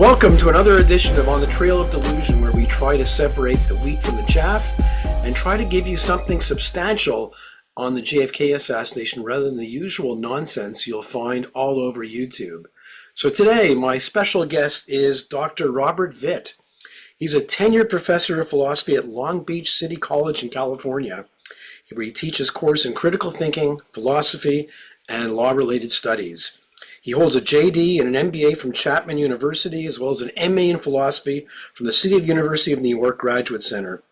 Welcome to another edition of On the Trail of Delusion, where we try to separate the wheat from the chaff and try to give you something substantial on the JFK assassination rather than the usual nonsense you'll find all over YouTube. So today, my special guest is Dr. Robert Vitt. He's a tenured professor of philosophy at Long Beach City College in California, where he teaches course in critical thinking, philosophy, and law-related studies. He holds a JD and an M.B.A. from Chapman University, as well as an M.A. in philosophy from the University of New York Graduate Center.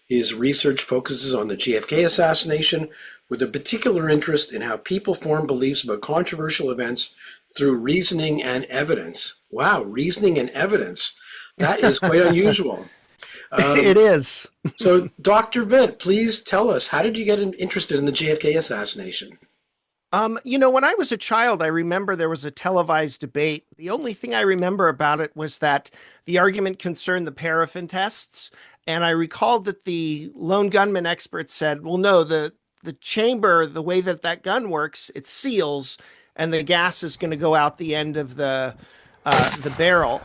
His research focuses on the JFK assassination, with a particular interest in how people form beliefs about controversial events through reasoning and evidence. Wow, reasoning and evidence. That is quite unusual. It is. So, Dr. Vitt, please tell us, how did you get interested in the JFK assassination? When I was a child, I remember there was a televised debate. The only thing I remember about it was that the argument concerned the paraffin tests. And I recalled that the lone gunman expert said, well, no, the chamber, the way that gun works, it seals and the gas is going to go out the end of the barrel.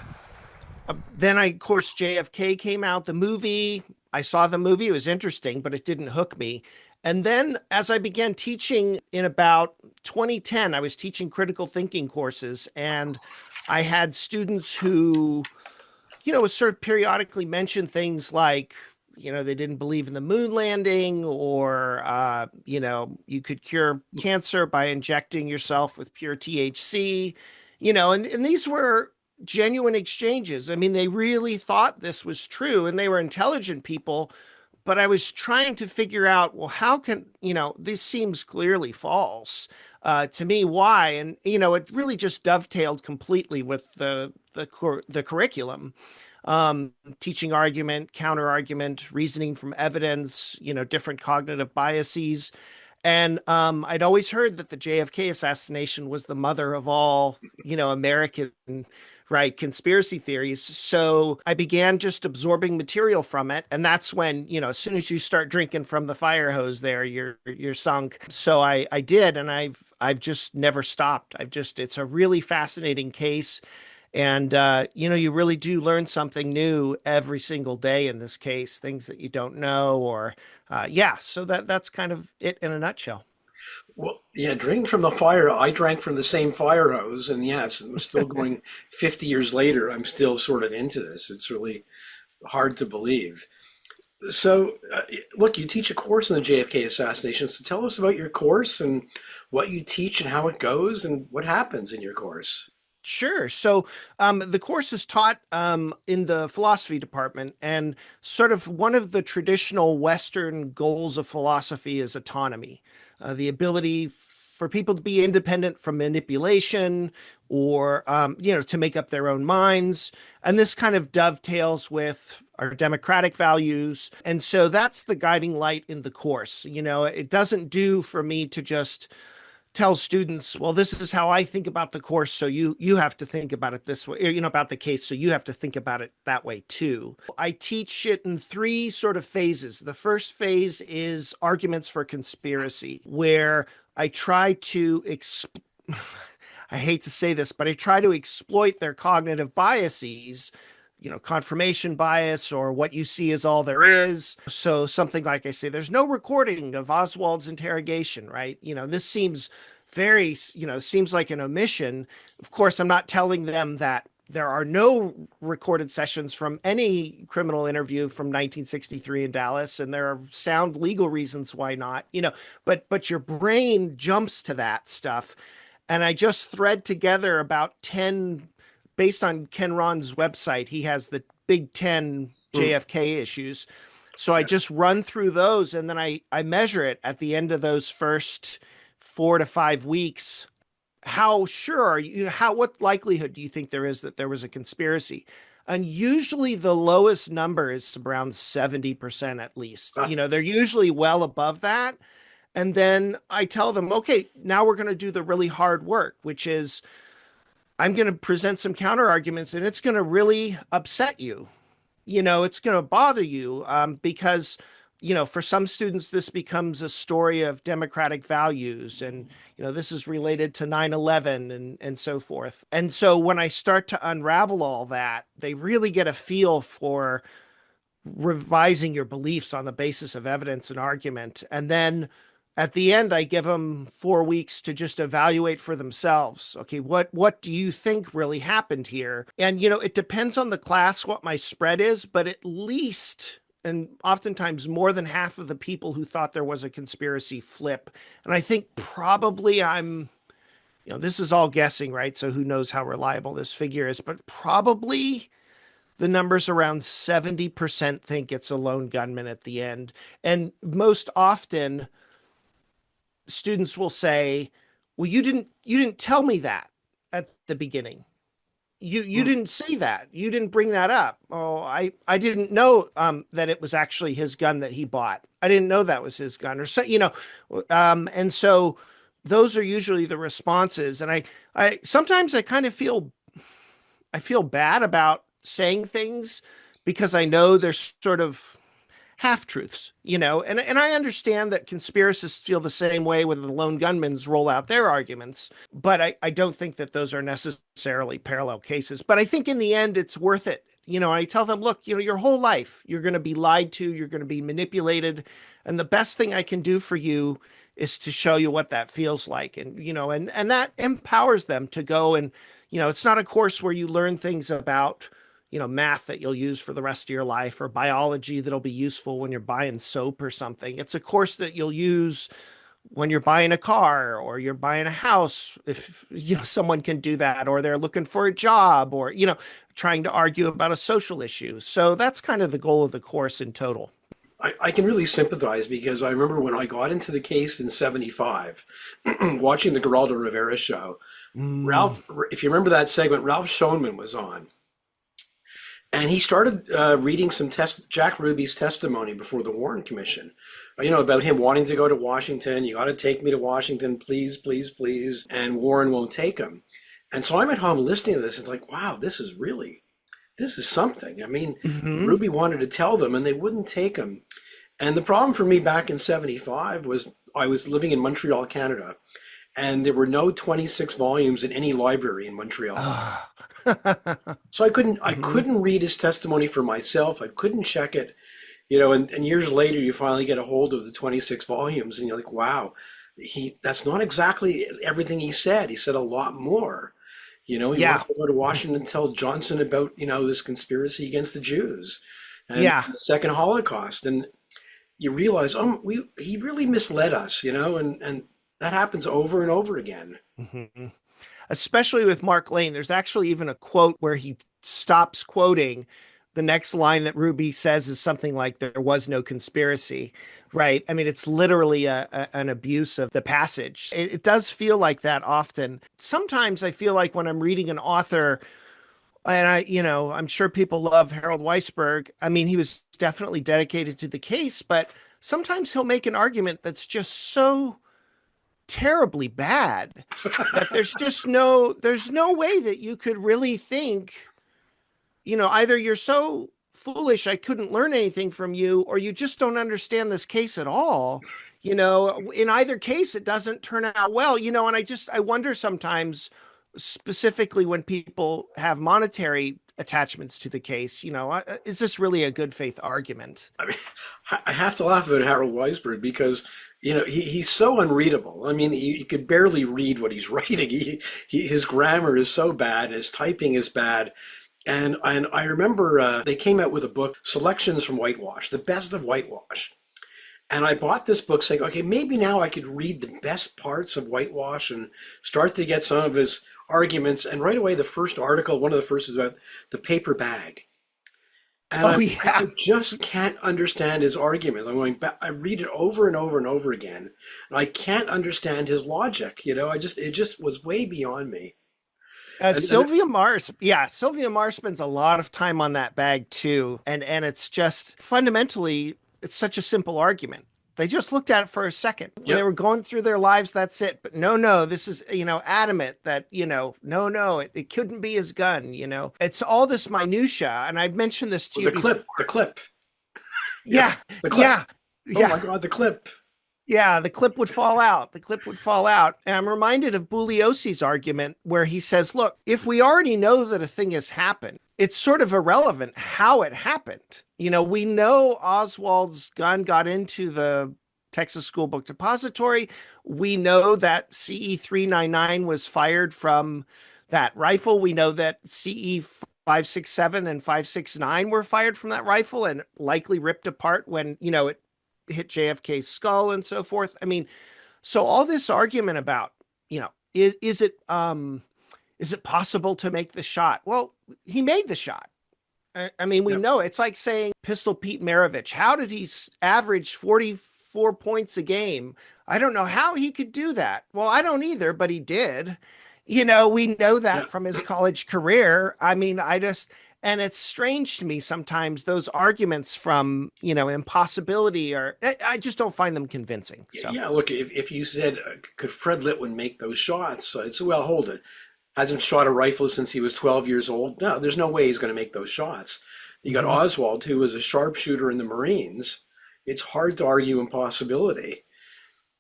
Then, of course, JFK came out, the movie. I saw the movie. It was interesting, but it didn't hook me. And then as I began teaching in about 2010, I was teaching critical thinking courses, and I had students who, would sort of periodically mention things like, they didn't believe in the moon landing, or, you could cure cancer by injecting yourself with pure THC, and these were genuine exchanges. I mean, they really thought this was true, and they were intelligent people. But I was trying to figure out, well, how can, this seems clearly false to me. Why? And, it really just dovetailed completely with the curriculum, teaching argument, counter argument, reasoning from evidence, different cognitive biases. And I'd always heard that the JFK assassination was the mother of all, American conspiracy theories. So I began just absorbing material from it. And that's when, as soon as you start drinking from the fire hose there, you're sunk. So I did, and I've just never stopped. It's a really fascinating case. And, you really do learn something new every single day in this case, things that you don't know, or, so that's kind of it in a nutshell. Well, yeah, drinking from the fire. I drank from the same fire hose, and yes, I'm still going 50 years later. I'm still sort of into this. It's really hard to believe. So, look, you teach a course on the JFK assassination. So tell us about your course and what you teach and how it goes and what happens in your course. Sure. So the course is taught in the philosophy department, and sort of one of the traditional Western goals of philosophy is autonomy, the ability for people to be independent from manipulation, or, to make up their own minds. And this kind of dovetails with our democratic values. And so that's the guiding light in the course. It doesn't do for me to just tell students, well, this is how I think about the course, so you have to think about it this way, about the case, so you have to think about it that way too. I teach it in three sort of phases. The first phase is arguments for conspiracy, where I try to I hate to say this, but I try to exploit their cognitive biases, confirmation bias, or what you see is all there is. So something like, I say, there's no recording of Oswald's interrogation, right? This seems very, seems like an omission. Of course, I'm not telling them that there are no recorded sessions from any criminal interview from 1963 in Dallas, and there are sound legal reasons why not, but your brain jumps to that stuff. And I just thread together about 10, based on Ken Ron's website. He has the big 10 JFK issues. So I just run through those, and then I measure it at the end of those first 4 to 5 weeks. How sure are you, what likelihood do you think there is that there was a conspiracy? And usually the lowest number is around 70% at least. They're usually well above that. And then I tell them, okay, now we're going to do the really hard work, which is I'm going to present some counter arguments, and it's going to really upset you. It's going to bother you, because For some students, this becomes a story of democratic values, and this is related to 9/11 and so forth. And so when I start to unravel all that, they really get a feel for revising your beliefs on the basis of evidence and argument. And then at the end, I give them 4 weeks to just evaluate for themselves. Okay, what do you think really happened here? And it depends on the class what my spread is, but at least, and oftentimes more than half of the people who thought there was a conspiracy flip. And I think probably this is all guessing, right? So who knows how reliable this figure is, but probably the number's around 70% think it's a lone gunman at the end. And most often students will say, well, you didn't tell me that at the beginning. You didn't say that. You didn't bring that up. Oh, I didn't know that it was actually his gun that he bought. I didn't know that was his gun, or so, and so those are usually the responses. And I sometimes I kind of I feel bad about saying things because I know they're sort of half truths, and I understand that conspiracists feel the same way when the lone gunmen roll out their arguments, but I don't think that those are necessarily parallel cases. But I think in the end, it's worth it. I tell them, look, your whole life, you're going to be lied to, you're going to be manipulated. And the best thing I can do for you is to show you what that feels like. And, and that empowers them to go and, it's not a course where you learn things about math that you'll use for the rest of your life, or biology that'll be useful when you're buying soap or something. It's a course that you'll use when you're buying a car or you're buying a house, if someone can do that, or they're looking for a job, or trying to argue about a social issue. So that's kind of the goal of the course in total. I can really sympathize, because I remember when I got into the case in 75, watching the Geraldo Rivera show. Ralph, if you remember that segment, Ralph Schoenman was on. And he started reading some Jack Ruby's testimony before the Warren Commission, about him wanting to go to Washington. You got to take me to Washington, please, please, please. And Warren won't take him. And so I'm at home listening to this. It's like, wow, this is something. I mean, Ruby wanted to tell them and they wouldn't take him. And the problem for me back in 75 was I was living in Montreal, Canada, and there were no 26 volumes in any library in Montreal. So I couldn't read his testimony for myself. I couldn't check it, and years later you finally get a hold of the 26 volumes and you're like, wow, that's not exactly everything he said. He said a lot more. He wanted to go to Washington and tell Johnson about, this conspiracy against the Jews and the Second Holocaust. And you realize, he really misled us, and that happens over and over again. Mm-hmm. Especially with Mark Lane. There's actually even a quote where he stops quoting. The next line that Ruby says is something like, there was no conspiracy, right? I mean, it's literally an abuse of the passage. It does feel like that often. Sometimes I feel like when I'm reading an author, and I'm sure people love Harold Weisberg. I mean, he was definitely dedicated to the case, but sometimes he'll make an argument that's just so terribly bad that there's no way that you could really think, either you're so foolish I couldn't learn anything from you, or you just don't understand this case at all. In either case, it doesn't turn out well, and I wonder sometimes, specifically when people have monetary attachments to the case, is this really a good faith argument? I mean, I have to laugh at Harold Weisberg because he's so unreadable. I mean, you could barely read what he's writing. His grammar is so bad, his typing is bad. And I remember they came out with a book, Selections from Whitewash, the best of Whitewash. And I bought this book saying, okay, maybe now I could read the best parts of Whitewash and start to get some of his arguments. And right away, the first article, one of the first, is about the paper bag. And I just can't understand his argument. I'm going back, I read it over and over and over again, and I can't understand his logic. It just was way beyond me. Sylvia Marr spends a lot of time on that bag too. And it's just fundamentally, it's such a simple argument. They just looked at it for a second. Yep. They were going through their lives. That's it. But no, this is, adamant that, no, it couldn't be his gun. It's all this minutia. And I've mentioned this to you. The clip. Yeah. The clip. Yeah. Oh Yeah. my God, the clip. Yeah, the clip would fall out. The clip would fall out. And I'm reminded of Bugliosi's argument where he says, look, if we already know that a thing has happened, it's sort of irrelevant how it happened. We know Oswald's gun got into the Texas School Book Depository. We know that CE 399 was fired from that rifle. We know that CE 567 and 569 were fired from that rifle and likely ripped apart when, it hit JFK's skull and so forth. I mean, so all this argument about, is it possible to make the shot? Well, he made the shot. I mean, we Yep. know it's like saying Pistol Pete Maravich. How did he average 44 points a game? I don't know how he could do that. Well, I don't either, but he did. We know that Yeah. from his college career. I mean, and it's strange to me sometimes those arguments from, impossibility I just don't find them convincing. So, Yeah, look, if you said, could Fred Litwin make those shots? I'd say, well, hold it. Hasn't shot a rifle since he was 12 years old. No, there's no way he's going to make those shots. You got mhm. Oswald, who was a sharpshooter in the Marines. It's hard to argue impossibility.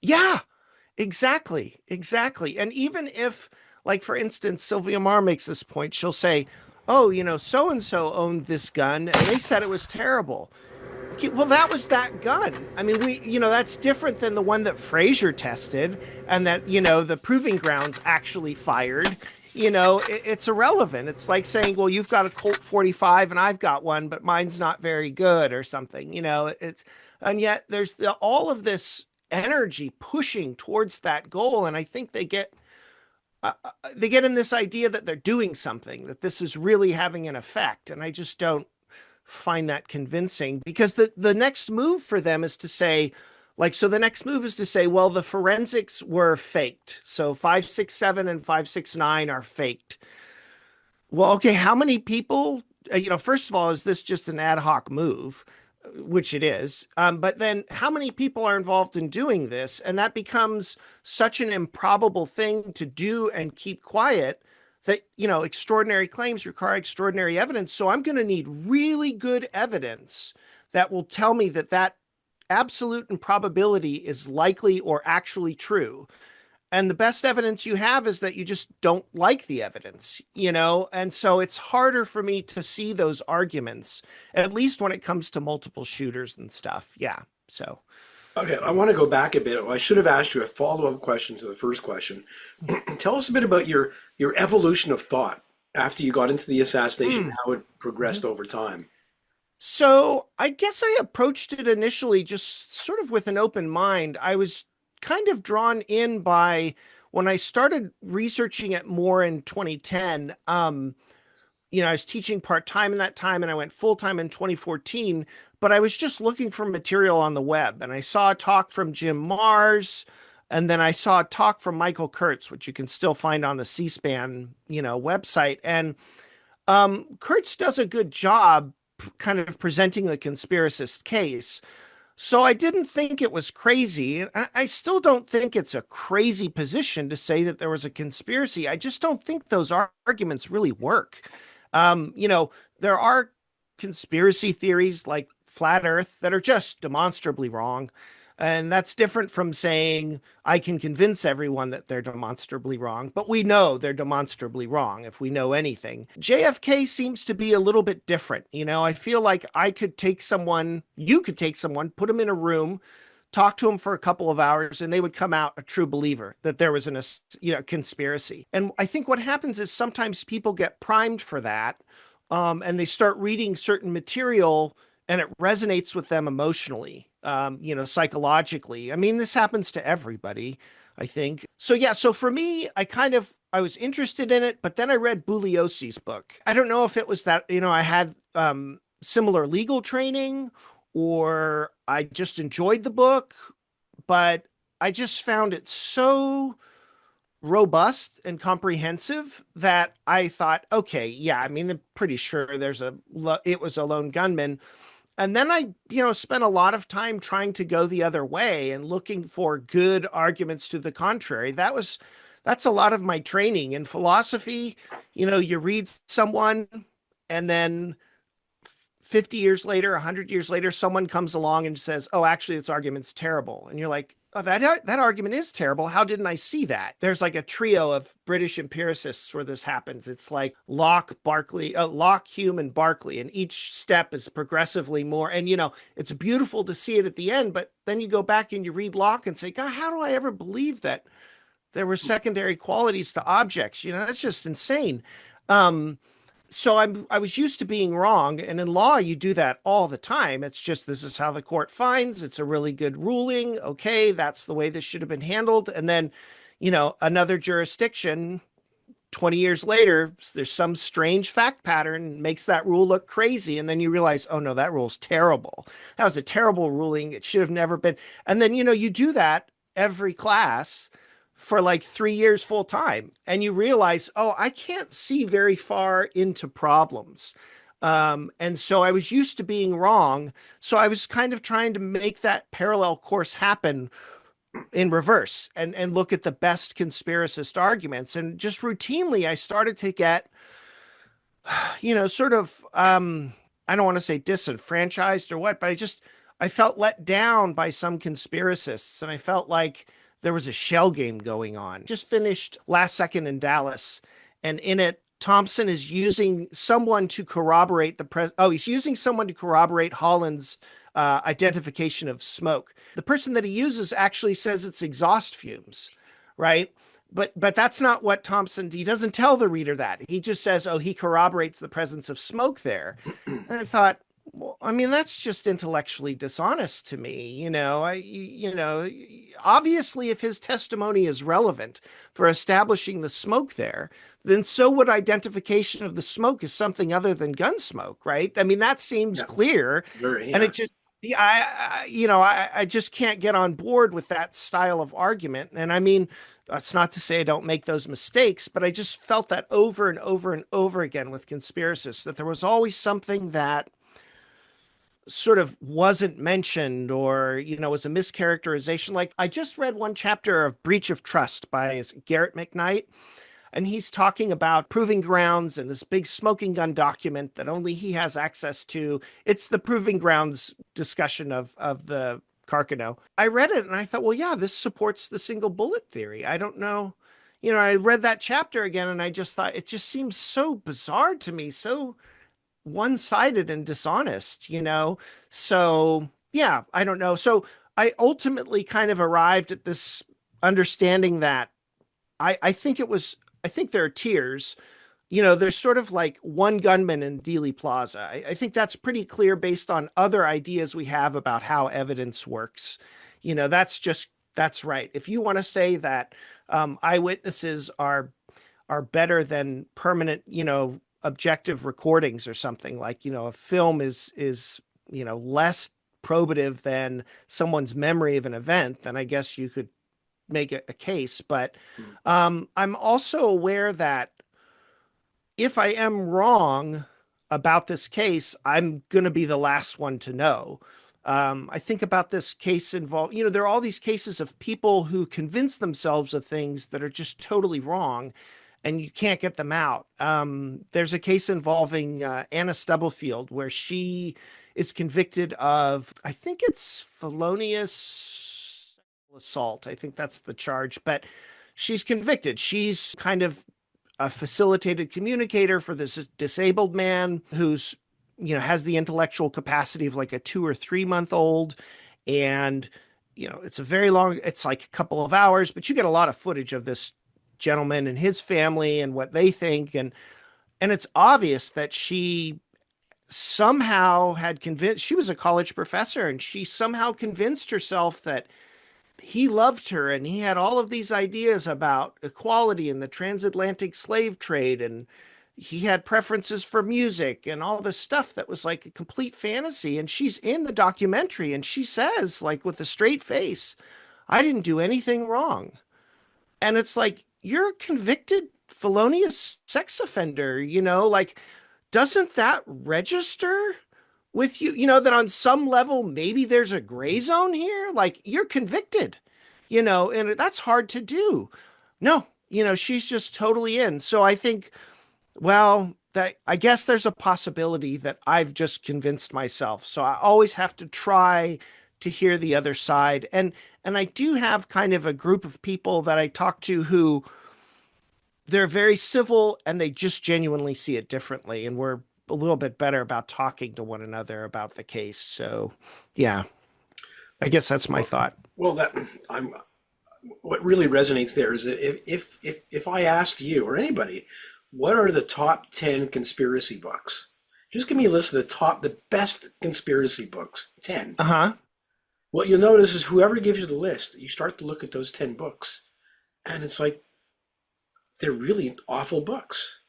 Yeah, exactly. Exactly. And even if, like, for instance, Sylvia Marr makes this point, she'll say, oh, so and so owned this gun and they said it was terrible. Okay, well, that was that gun. I mean, that's different than the one that Frazier tested and that, the proving grounds actually fired. It's irrelevant. It's like saying, well, you've got a Colt 45 and I've got one, but mine's not very good or something. And yet there's all of this energy pushing towards that goal. And I think they get in this idea that they're doing something, that this is really having an effect. And I just don't find that convincing because the next move for them is to say, so the next move is to say, well, the forensics were faked. So 567 and 569 are faked. Well, okay, how many people, first of all, is this just an ad hoc move? Which it is. But then how many people are involved in doing this? And that becomes such an improbable thing to do and keep quiet that, extraordinary claims require extraordinary evidence. So I'm going to need really good evidence that will tell me that absolute improbability is likely or actually true. And the best evidence you have is that you just don't like the evidence, And so it's harder for me to see those arguments, at least when it comes to multiple shooters and stuff. Yeah. So, Okay, I want to go back a bit. I should have asked you a follow-up question to the first question. Tell us a bit about your evolution of thought after you got into the assassination, how it progressed over time. so I guess I approached it initially just sort of with an open mind. I was kind of drawn in by when I started researching it more in 2010. I was teaching part time in that time and I went full time in 2014, but I was just looking for material on the web and I saw a talk from Jim Mars and then I saw a talk from Michael Kurtz, which you can still find on the C-SPAN, website. And Kurtz does a good job kind of presenting the conspiracist case. So I didn't think it was crazy. I still don't think it's a crazy position to say that there was a conspiracy. I just don't think those arguments really work. There are conspiracy theories like flat Earth that are just demonstrably wrong. And that's different from saying I can convince everyone that they're demonstrably wrong, but we know they're demonstrably wrong if we know anything. JFK seems to be a little bit different. I feel like you could take someone, put them in a room, talk to them for a couple of hours, and they would come out a true believer that there was conspiracy. And I think what happens is sometimes people get primed for that, and they start reading certain material and it resonates with them emotionally, psychologically. I mean, this happens to everybody, I think. So yeah, so for me, I was interested in it, but then I read Bugliosi's book. I don't know if it was that, I had similar legal training or I just enjoyed the book, but I just found it so robust and comprehensive that I thought, okay, yeah, I mean, I'm pretty sure it was a lone gunman. And then I, spent a lot of time trying to go the other way and looking for good arguments to the contrary. That's a lot of my training in philosophy. You read someone and then 50 years later, 100 years later, someone comes along and says, oh, actually, this argument's terrible. And you're like, oh, that argument is terrible. How didn't I see that? There's like a trio of British empiricists where this happens. It's like Locke, Hume, and Berkeley. And each step is progressively more. And, it's beautiful to see it at the end. But then you go back and you read Locke and say, God, how do I ever believe that there were secondary qualities to objects? That's just insane. So I was used to being wrong, and in law you do that all the time. It's just this is how the court finds. It's a really good ruling. Okay, that's the way this should have been handled. And then, another jurisdiction 20 years later, there's some strange fact pattern makes that rule look crazy, and then you realize, oh no, that rule's terrible. That was a terrible ruling. It should have never been. And then you do that every class for like 3 years full time. And you realize, oh, I can't see very far into problems. And so I was used to being wrong. So I was kind of trying to make that parallel course happen in reverse and look at the best conspiracist arguments. And just routinely, I started to get, sort of, I don't want to say disenfranchised or what, but I felt let down by some conspiracists. And I felt like there was a shell game going on. Just finished Last Second in Dallas, and in it, Thompson is using someone to corroborate he's using someone to corroborate Holland's identification of smoke. The person that he uses actually says it's exhaust fumes, right? But that's not what he doesn't tell the reader that. He just says, oh, he corroborates the presence of smoke there. And I thought, well, I mean, that's just intellectually dishonest to me. Obviously, if his testimony is relevant for establishing the smoke there, then so would identification of the smoke as something other than gun smoke, right? I mean, that seems clear. And it just, I just can't get on board with that style of argument. And I mean, that's not to say I don't make those mistakes, but I just felt that over and over and over again with conspiracists, that there was always something that sort of wasn't mentioned or, was a mischaracterization. Like I just read one chapter of Breach of Trust by Garrett McKnight, and he's talking about proving grounds and this big smoking gun document that only he has access to. It's the proving grounds discussion of the Carcano. I read it and I thought, well, yeah, this supports the single bullet theory. I don't know. I read that chapter again and I just thought it just seems so bizarre to me, so one-sided and dishonest, So yeah, I don't know. So I ultimately kind of arrived at this understanding that I think there are tiers. There's sort of like one gunman in Dealey Plaza. I think that's pretty clear based on other ideas we have about how evidence works. That's right. If you want to say that eyewitnesses are better than permanent, objective recordings or something, like a film is less probative than someone's memory of an event, then I guess you could make a case. But I'm also aware that if I am wrong about this case, I'm going to be the last one to know. I think about this case there are all these cases of people who convince themselves of things that are just totally wrong, and you can't get them out. There's a case involving Anna Stubblefield where she is convicted of, I think it's felonious assault. I think that's the charge, but she's convicted. She's kind of a facilitated communicator for this disabled man who's, has the intellectual capacity of like a 2 or 3 month old. And, it's it's like a couple of hours, but you get a lot of footage of this gentleman and his family and what they think. And it's obvious that she somehow she was a college professor, and she somehow convinced herself that he loved her and he had all of these ideas about equality and the transatlantic slave trade, and he had preferences for music and all this stuff that was like a complete fantasy. And she's in the documentary and she says, like, with a straight face, I didn't do anything wrong. And it's like, you're a convicted felonious sex offender, like, doesn't that register with you, that on some level, maybe there's a gray zone here? Like, you're convicted, and that's hard to do. No, she's just totally in. So I think, well, that I guess there's a possibility that I've just convinced myself. So I always have to try to hear the other side. And I do have kind of a group of people that I talk to who they're very civil and they just genuinely see it differently. And we're a little bit better about talking to one another about the case. So yeah, I guess that's my Well, thought. well, that I'm what really resonates there is that if I asked you or anybody, what are the top 10 conspiracy books? Just give me a list of the best conspiracy books, 10. Uh-huh. What you'll notice is whoever gives you the list, you start to look at those 10 books, and it's like they're really awful books.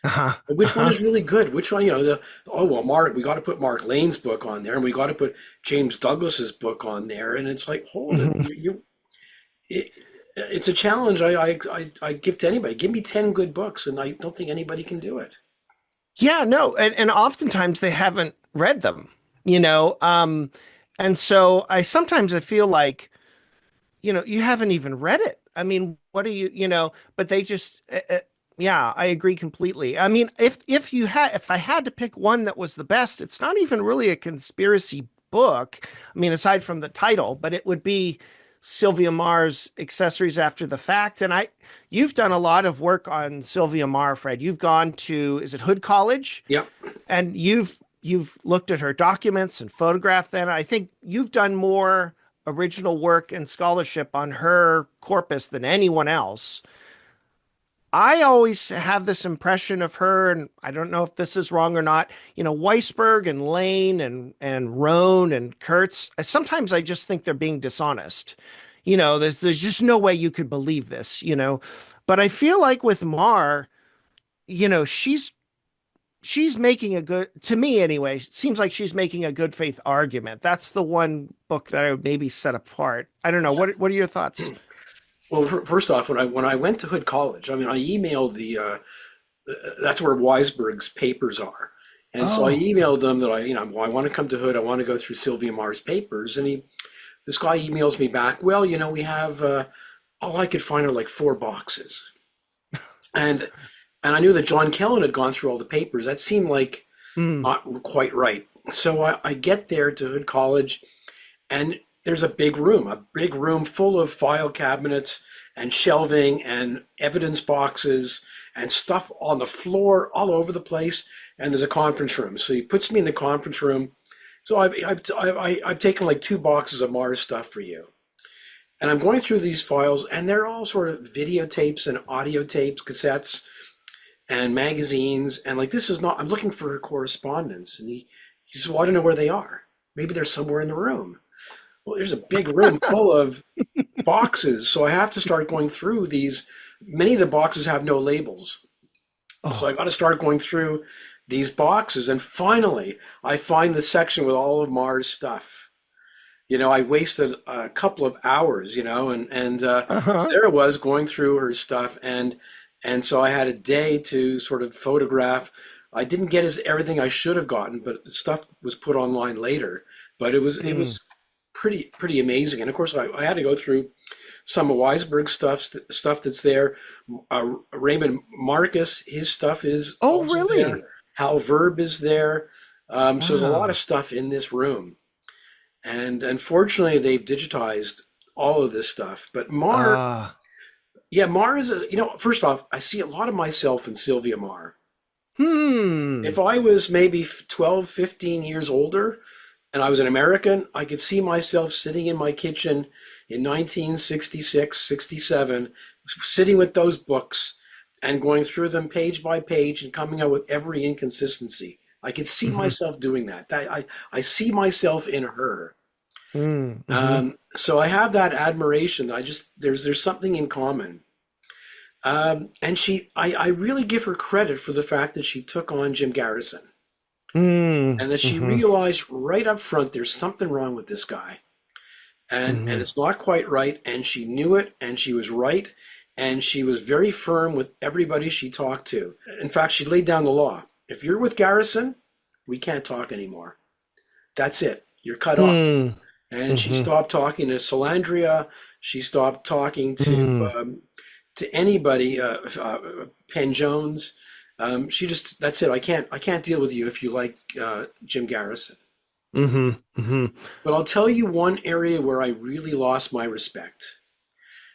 Uh-huh. Which one Uh-huh. is really good? Which one, oh, well, Mark, we got to put Mark Lane's book on there, and we got to put James Douglas's book on there. And it's like, hold it. Mhm. It, it's a challenge I give to anybody. Give me 10 good books, and I don't think anybody can do it. Yeah, no, and oftentimes they haven't read them, you know. And so I feel like, you haven't even read it. I mean, what are but they just yeah, I agree completely. I mean, if I had to pick one that was the best, it's not even really a conspiracy book. I mean, aside from the title, but it would be Sylvia Maher's Accessories After the Fact. And you've done a lot of work on Sylvia Maher, Fred. You've gone to, is it Hood College? Yep. And you've looked at her documents and photographed them. I think you've done more original work and scholarship on her corpus than anyone else. I always have this impression of her, and I don't know if this is wrong or not. Weisberg and Lane and Rohn and Kurtz. Sometimes I just think they're being dishonest. There's just no way you could believe this. But I feel like with Maher, she's making a good, to me anyway, it seems like she's making a good faith argument. That's the one book that I would maybe set apart. I don't know. What are your thoughts? Well, first off, when I went to Hood College, I mean, I emailed that's where Weisberg's papers are. And so I Oh. emailed them that well, I want to come to Hood. I want to go through Sylvia Maher's papers. And this guy emails me back, well, we have, all I could find are like 4 boxes. And I knew that John Kellen had gone through all the papers. That seemed like Hmm. not quite right. So I get there to Hood College, and there's a big room full of file cabinets and shelving and evidence boxes and stuff on the floor all over the place. And there's a conference room. So he puts me in the conference room. So I've taken like 2 boxes of Mars stuff for you. And I'm going through these files, and they're all sort of videotapes and audio tapes, cassettes, and magazines. And like, this is not, I'm looking for her correspondence. And he said, well, I don't know where they are. Maybe they're somewhere in the room. Well, there's a big room full of boxes. So I have to start going through these. Many of the boxes have no labels. So I Oh. got to start going through these boxes. And finally, I find the section with all of Mars stuff. I wasted a couple of hours, and Uh-huh. Sarah was going through her stuff, and so I had a day to sort of photograph. I didn't get everything I should have gotten, but stuff was put online later. But it was pretty amazing, and of course I had to go through some of Weisberg's stuff that's there. Raymond Marcus, his stuff is Oh, also there. really? Hal Verb is there. So there's a lot of Wow. stuff in this room. And unfortunately, they've digitized all of this stuff. But Mar, Ah. yeah, Mar is, first off, I see a lot of myself in Sylvia Mar. Hmm. If I was maybe 12, 15 years older and I was an American, I could see myself sitting in my kitchen in 1966, 67, sitting with those books and going through them page by page and coming out with every inconsistency. I could see Hmm. myself doing that. I see myself in her. Hmm. So I have that admiration. There's something in common. And I really give her credit for the fact that she took on Jim Garrison Hmm. and that she Hmm. realized right up front there's something wrong with this guy, and Hmm. it's not quite right. And she knew it, and she was right, and she was very firm with everybody she talked to. In fact, she laid down the law. If you're with Garrison, we can't talk anymore. That's it. You're cut off. Hmm. And she Hmm. stopped talking to Salandria. She stopped talking Hmm. to anybody, Penn Jones. She just, that's it. I can't deal with you if you like Jim Garrison. Mm-hmm. Mm-hmm. But I'll tell you one area where I really lost my respect.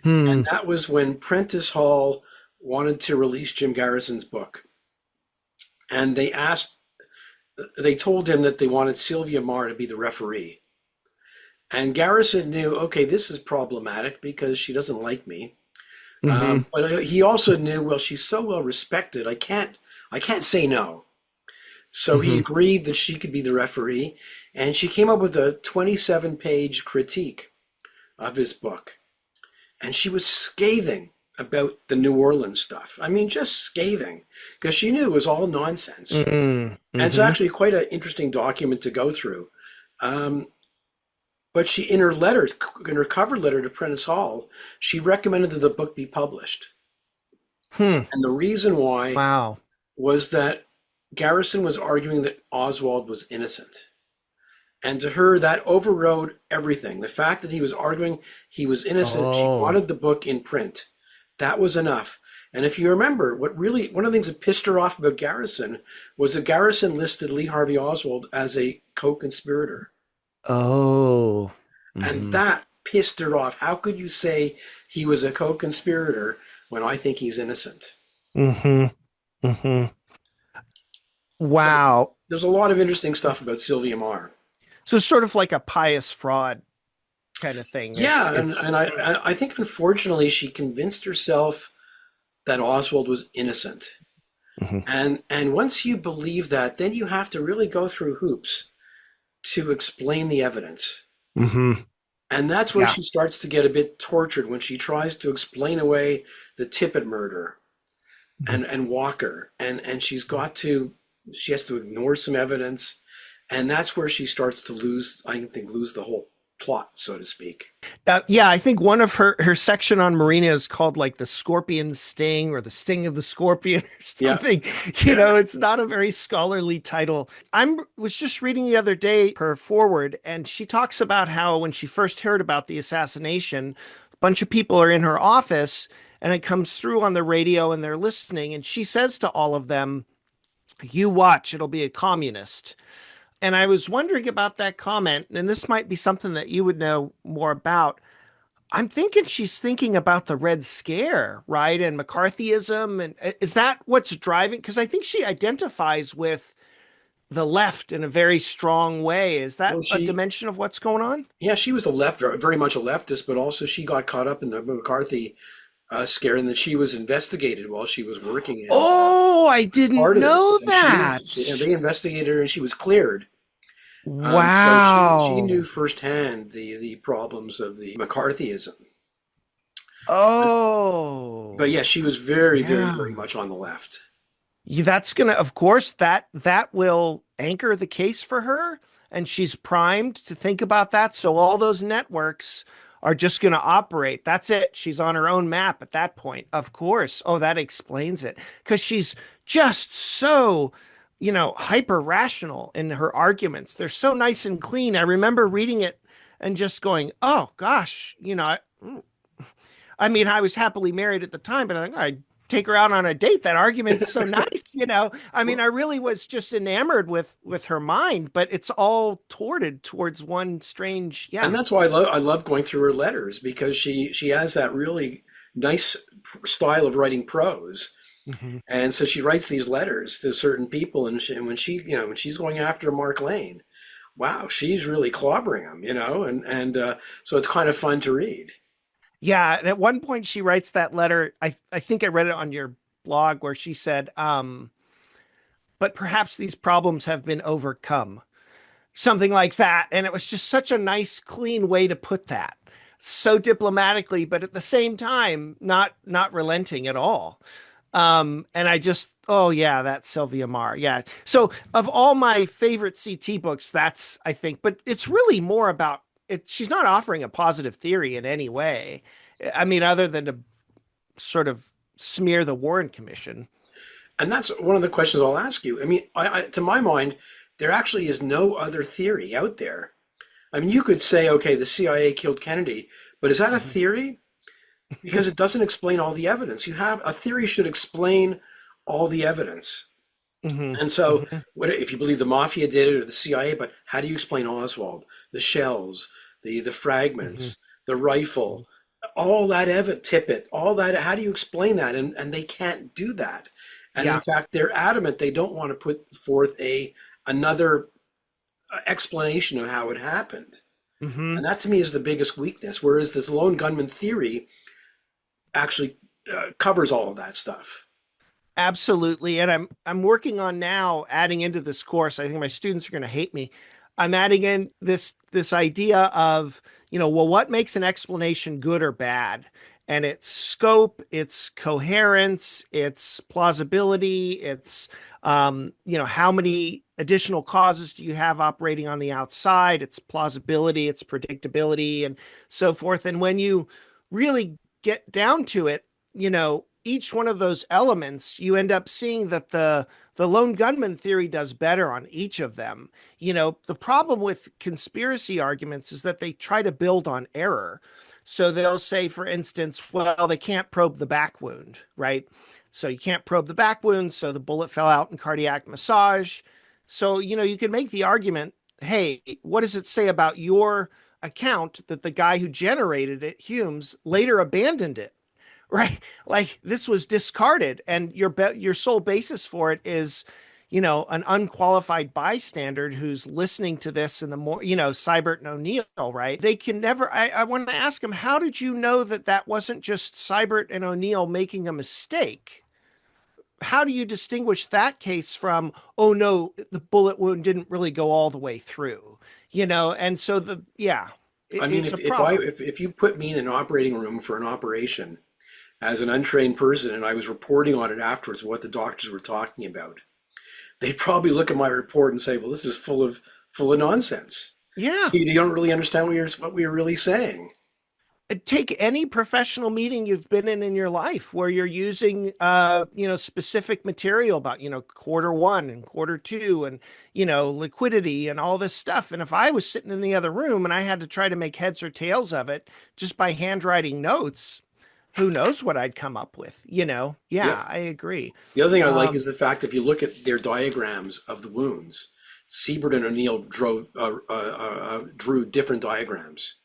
Hmm. That was when Prentice Hall wanted to release Jim Garrison's book. And they told him that they wanted Sylvia Marr to be the referee. And Garrison knew, okay, this is problematic because she doesn't like me. Mm-hmm. But he also knew, well, she's so well respected, I can't say no. So he Mm-hmm. agreed that she could be the referee, and she came up with a 27-page critique of his book. And she was scathing about the New Orleans stuff. I mean, just scathing, because she knew it was all nonsense. Mm-hmm. And it's Mm-hmm. actually quite an interesting document to go through. Um, but she, in her cover letter to Prentice Hall, she recommended that the book be published. Hmm. And the reason why Wow. was that Garrison was arguing that Oswald was innocent. And to her, that overrode everything. The fact that he was arguing he was innocent, she Oh. wanted the book in print. That was enough. And if you remember, one of the things that pissed her off about Garrison was that Garrison listed Lee Harvey Oswald as a co-conspirator. Oh. And Mm-hmm. that pissed her off. How could you say he was a co-conspirator when I think he's innocent? Mm-hmm. Mm-hmm. So Wow. there's a lot of interesting stuff about Sylvia Marr. So it's sort of like a pious fraud kind of thing. It's Yeah, and, it's and I think unfortunately she convinced herself that Oswald was innocent. Mhm. And once you believe that, then you have to really go through hoops to explain the evidence. Mhm. And that's where Yeah. she starts to get a bit tortured when she tries to explain away the Tippit murder Mhm. and Walker. And she has to ignore some evidence. And that's where she starts to lose the whole plot, so to speak. Yeah, I think one of her section on Marina is called like the scorpion sting or the sting of the scorpion or Yeah. something. Yeah. It's not a very scholarly title. I was just reading the other day her forward, and she talks about how when she first heard about the assassination, a bunch of people are in her office, and it comes through on the radio, and they're listening, and she says to all of them, "You watch, it'll be a communist." And I was wondering about that comment, and this might be something that you would know more about. I'm thinking she's thinking about the Red Scare, right? And McCarthyism. And is that what's driving? Because I think she identifies with the left in a very strong way. Is that Well, a dimension of what's going on? yeah, she was very much a leftist, but also she got caught up in the McCarthy scare and that she was investigated while she was working in Oh, I didn't part of it. know And that. they investigated her and she was cleared. So she knew Wow. firsthand the problems of the McCarthyism. But, but Oh, yeah, she was very, very, yeah. very much on the left. Yeah, that's gonna, of course, that will anchor the case for her, and she's primed to think about that. So all those networks are just gonna operate. That's it. She's on her own map at that point. Of course. Oh, that explains it. Because she's just so, hyper rational in her arguments. They're so nice and clean. I remember reading it and just going, "Oh gosh," I mean, I was happily married at the time, but I'd take her out on a date. That argument's so nice. I mean, I really was just enamored with her mind, but it's all torted towards one strange, And yeah. that's why I love going through her letters because she has that really nice style of writing prose. Hmm. And so she writes these letters to certain people, and when she's going after Mark Lane, wow, she's really clobbering him, and so it's kind of fun to read. Yeah, and at one point she writes that letter. I think I read it on your blog where she said, but perhaps these problems have been overcome. Something like that. And it was just such a nice, clean way to put that. So diplomatically, but at the same time, not relenting at all. And I just, oh yeah, that's Sylvia Marr. Yeah. So of all my favorite CT books, that's I think, but it's really more about it. She's not offering a positive theory in any way. I mean, other than to sort of smear the Warren Commission. And that's one of the questions I'll ask you. I mean, to my mind, there actually is no other theory out there. I mean, you could say, okay, the CIA killed Kennedy, but is that a Mhm. theory? Because it doesn't explain all the evidence. You have a theory should explain all the evidence. Hmm. And so, Hmm. what if you believe the mafia did it or the CIA? But how do you explain Oswald, the shells, the Hmm. fragments, the rifle, all that tippet, all that? How do you explain that? And they can't do that. And in Yeah. fact, they're adamant they don't want to put forth a another explanation of how it happened. Hmm. And that to me is the biggest weakness. Whereas this lone gunman theory actually covers all of that stuff. Absolutely. And I'm working on now adding into this course. I think my students are going to hate me. I'm adding in this idea of, well, what makes an explanation good or bad? And its scope, its coherence, its plausibility, its how many additional causes do you have operating on the outside, its plausibility, its predictability, and so forth. And when you really get down to it, each one of those elements, you end up seeing that the lone gunman theory does better on each of them. The problem with conspiracy arguments is that they try to build on error. So they'll say, for instance, well, they can't probe the back wound, right? So you can't probe the back wound, so the bullet fell out in cardiac massage. So, you can make the argument, hey, what does it say about your account that the guy who generated it, Humes, later abandoned it? Right, like this was discarded, and your sole basis for it is an unqualified bystander who's listening to this in the more Seibert and O'Neill, right? They can never. I want to ask him, how did you know that that wasn't just Seibert and O'Neill making a mistake? How do you distinguish that case from, oh no, the bullet wound didn't really go all the way through? And so I mean, it's a problem. if you put me in an operating room for an operation as an untrained person and I was reporting on it afterwards, what the doctors were talking about, they'd probably look at my report and say, "Well, this is full of nonsense. Yeah. You don't really understand what we are really saying." Take any professional meeting you've been in your life where you're using specific material about quarter one and quarter two and liquidity and all this stuff. And if I was sitting in the other room and I had to try to make heads or tails of it just by handwriting notes, who knows what I'd come up with? Yeah. Yeah, I agree. The other thing I like um is the fact if you look at their diagrams of the wounds, Siebert and O'Neill drew different diagrams.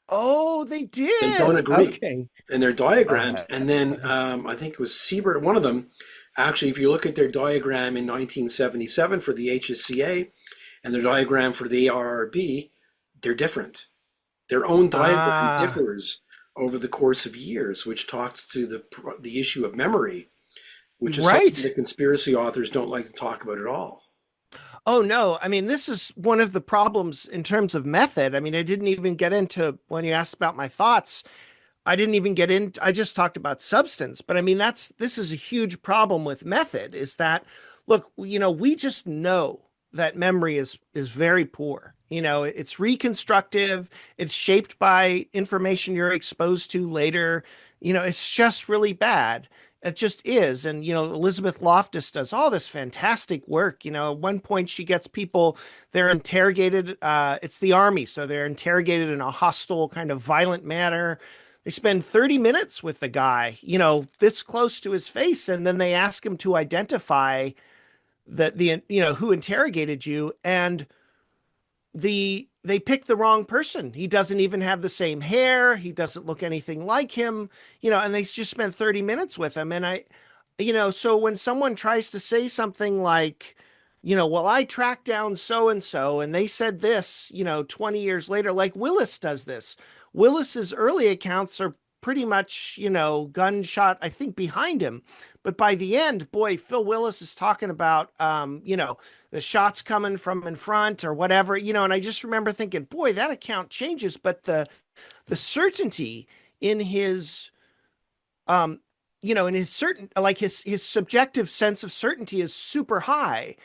oh, they They don't did. agree Okay. in their diagrams. uh, And then I think it was Siebert, one of them, actually, if you look at their diagram in 1977 for the HSCA and their diagram for the ARRB, they're different. Their own diagram ah differs over the course of years, which talks to the issue of memory, which is something right. that conspiracy authors don't like to talk about at all. Oh no, I mean this is one of the problems in terms of method. I mean, I didn't even get into when you asked about my thoughts. I didn't even get in. I just talked about substance, but I mean this is a huge problem with method. Is that look, we just know that memory is very poor. It's reconstructive. It's shaped by information you're exposed to later. It's just really bad. It just is. And, Elizabeth Loftus does all this fantastic work. At one point she gets people, they're interrogated. It's the army. So they're interrogated in a hostile, kind of violent manner. They spend 30 minutes with the guy, this close to his face. And then they ask him to identify who interrogated you. And they picked the wrong person. He doesn't even have the same hair. He doesn't look anything like him, and they just spent 30 minutes with him. And so when someone tries to say something like, well, I tracked down so and so and they said this, 20 years later, like Willis does this. Willis's early accounts are pretty much, gunshot, I think, behind him. But by the end, boy, Phil Willis is talking about, the shots coming from in front or whatever, and I just remember thinking, boy, that account changes, but the certainty in his in his certain like his subjective sense of certainty is super high.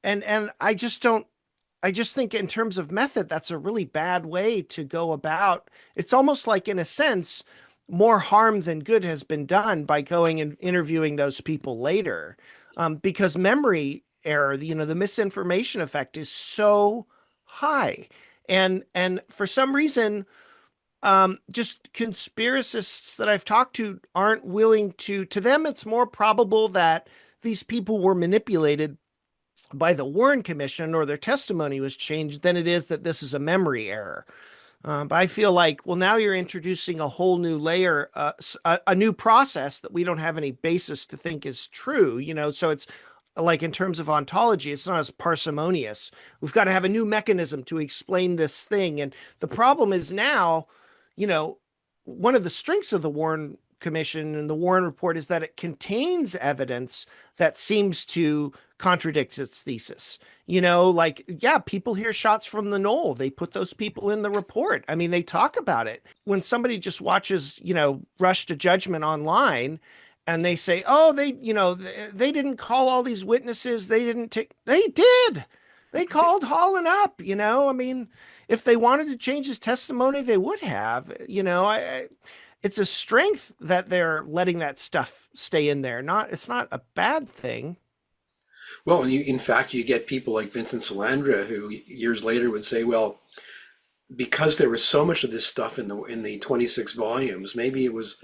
And I just think in terms of method, that's a really bad way to go about. It's almost like, in a sense, more harm than good has been done by going and interviewing those people later, because memory error, the misinformation effect is so high, and for some reason, just conspiracists that I've talked to aren't willing to. To them, it's more probable that these people were manipulated by the Warren Commission or their testimony was changed than it is that this is a memory error. But I feel like, well, now you're introducing a whole new layer, a new process that we don't have any basis to think is true, So it's like in terms of ontology, it's not as parsimonious. We've got to have a new mechanism to explain this thing. And the problem is now, you know, one of the strengths of the Warren Commission and the Warren Report is that it contains evidence that seems to contradict its thesis. Like, yeah, people hear shots from the knoll. They put those people in the report. I mean, they talk about it. When somebody just watches, Rush to Judgment online and they say, oh, they didn't call all these witnesses. They didn't take, they did. They called Holland up, I mean, if they wanted to change his testimony, they would have, it's a strength that they're letting that stuff stay in there. It's not a bad thing. Well, and in fact, you get people like Vincent Salandra who years later would say, well, because there was so much of this stuff in the 26 volumes, maybe it was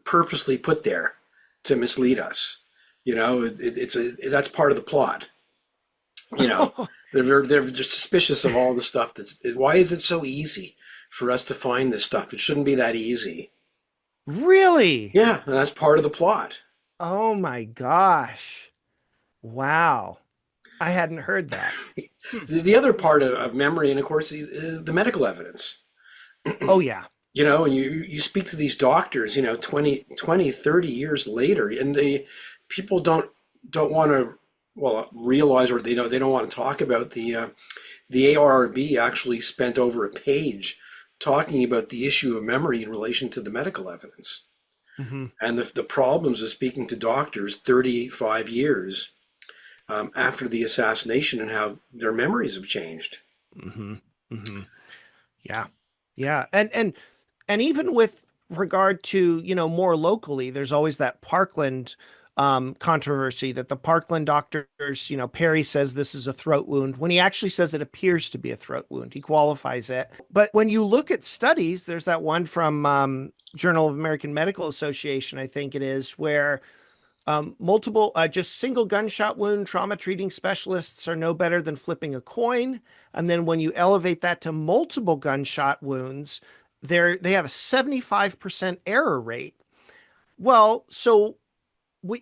purposely put there to mislead us. That's part of the plot. They're just suspicious of all the stuff why is it so easy for us to find this stuff? It shouldn't be that easy. Really? Yeah, and that's part of the plot. Oh my gosh. Wow. I hadn't heard that. The other part of memory, and of course, is the medical evidence. Oh, yeah. And you speak to these doctors, 20, 30 years later, and people don't want to, realize, or they don't want to talk about the ARRB actually spent over a page talking about the issue of memory in relation to the medical evidence. Mm-hmm. And the problems of speaking to doctors 35 years after the assassination and how their memories have changed. Mm-hmm. Mm-hmm. Yeah. Yeah. And even with regard to, more locally, there's always that Parkland controversy that the Parkland doctors, Perry says this is a throat wound when he actually says it appears to be a throat wound. He qualifies it. But when you look at studies, there's that one from Journal of American Medical Association, I think it is, where multiple, just single gunshot wound trauma treating specialists are no better than flipping a coin. And then when you elevate that to multiple gunshot wounds, they have a 75% error rate. Well, so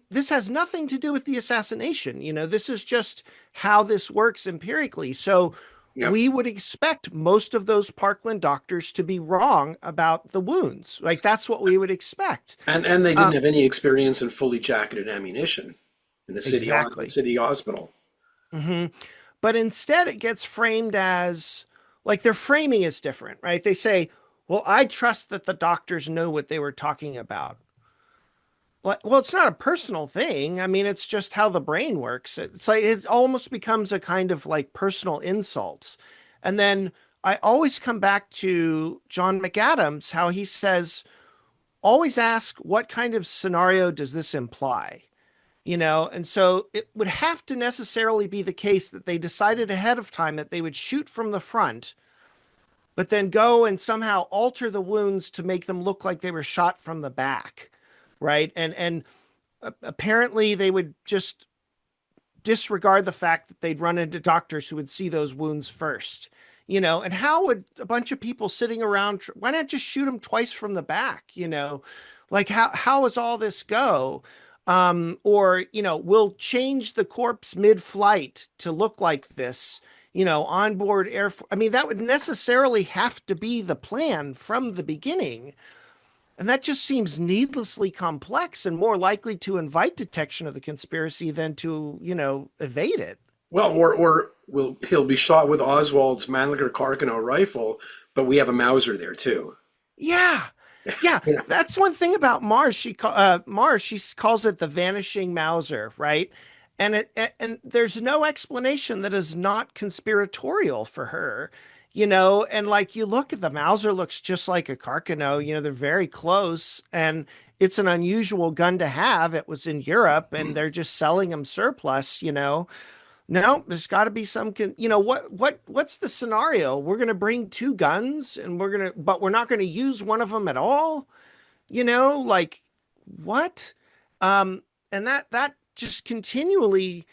this has nothing to do with the assassination. This is just how this works empirically. So yep. We would expect most of those Parkland doctors to be wrong about the wounds. Like, that's what we would expect. And they didn't have any experience in fully jacketed ammunition in the city, exactly. City hospital. Mm-hmm. But instead it gets framed as, like, their framing is different, right? They say, well, I trust that the doctors know what they were talking about. Well, it's not a personal thing. I mean, it's just how the brain works. It's like it almost becomes a kind of like personal insult. And then I always come back to John McAdams, how he says, always ask, what kind of scenario does this imply? And so it would have to necessarily be the case that they decided ahead of time that they would shoot from the front, but then go and somehow alter the wounds to make them look like they were shot from the back. Right. And apparently they would just disregard the fact that they'd run into doctors who would see those wounds first, and how would a bunch of people sitting around, why not just shoot them twice from the back? Like how does all this go? Or, we'll change the corpse mid-flight to look like this, onboard air. I mean, that would necessarily have to be the plan from the beginning. And that just seems needlessly complex and more likely to invite detection of the conspiracy than to, evade it. Well, or he'll be shot with Oswald's Mannlicher Carcano rifle, but we have a Mauser there too. Yeah. Yeah. That's one thing about Mars. She calls it the vanishing Mauser, right? And there's no explanation that is not conspiratorial for her. And like you look at the Mauser looks just like a Carcano, they're very close and it's an unusual gun to have. It was in Europe and they're just selling them surplus, No, there's got to be some, what's the scenario? We're going to bring two guns and but we're not going to use one of them at all. Like what? And that just continually,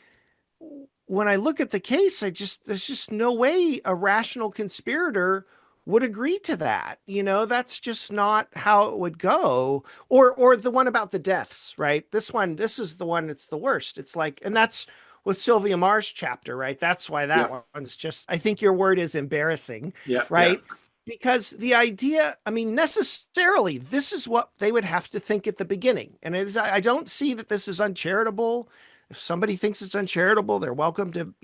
when I look at the case, there's just no way a rational conspirator would agree to that. That's just not how it would go. Or the one about the deaths, right? This is the one that's the worst. It's like, and that's with Sylvia Maher's chapter, right? That's why that Yeah. one's just, I think your word is embarrassing, Yeah. Yeah. right? Because the idea, I mean, necessarily, this is what they would have to think at the beginning. And I don't see that this is uncharitable. If somebody thinks it's uncharitable, they're welcome to,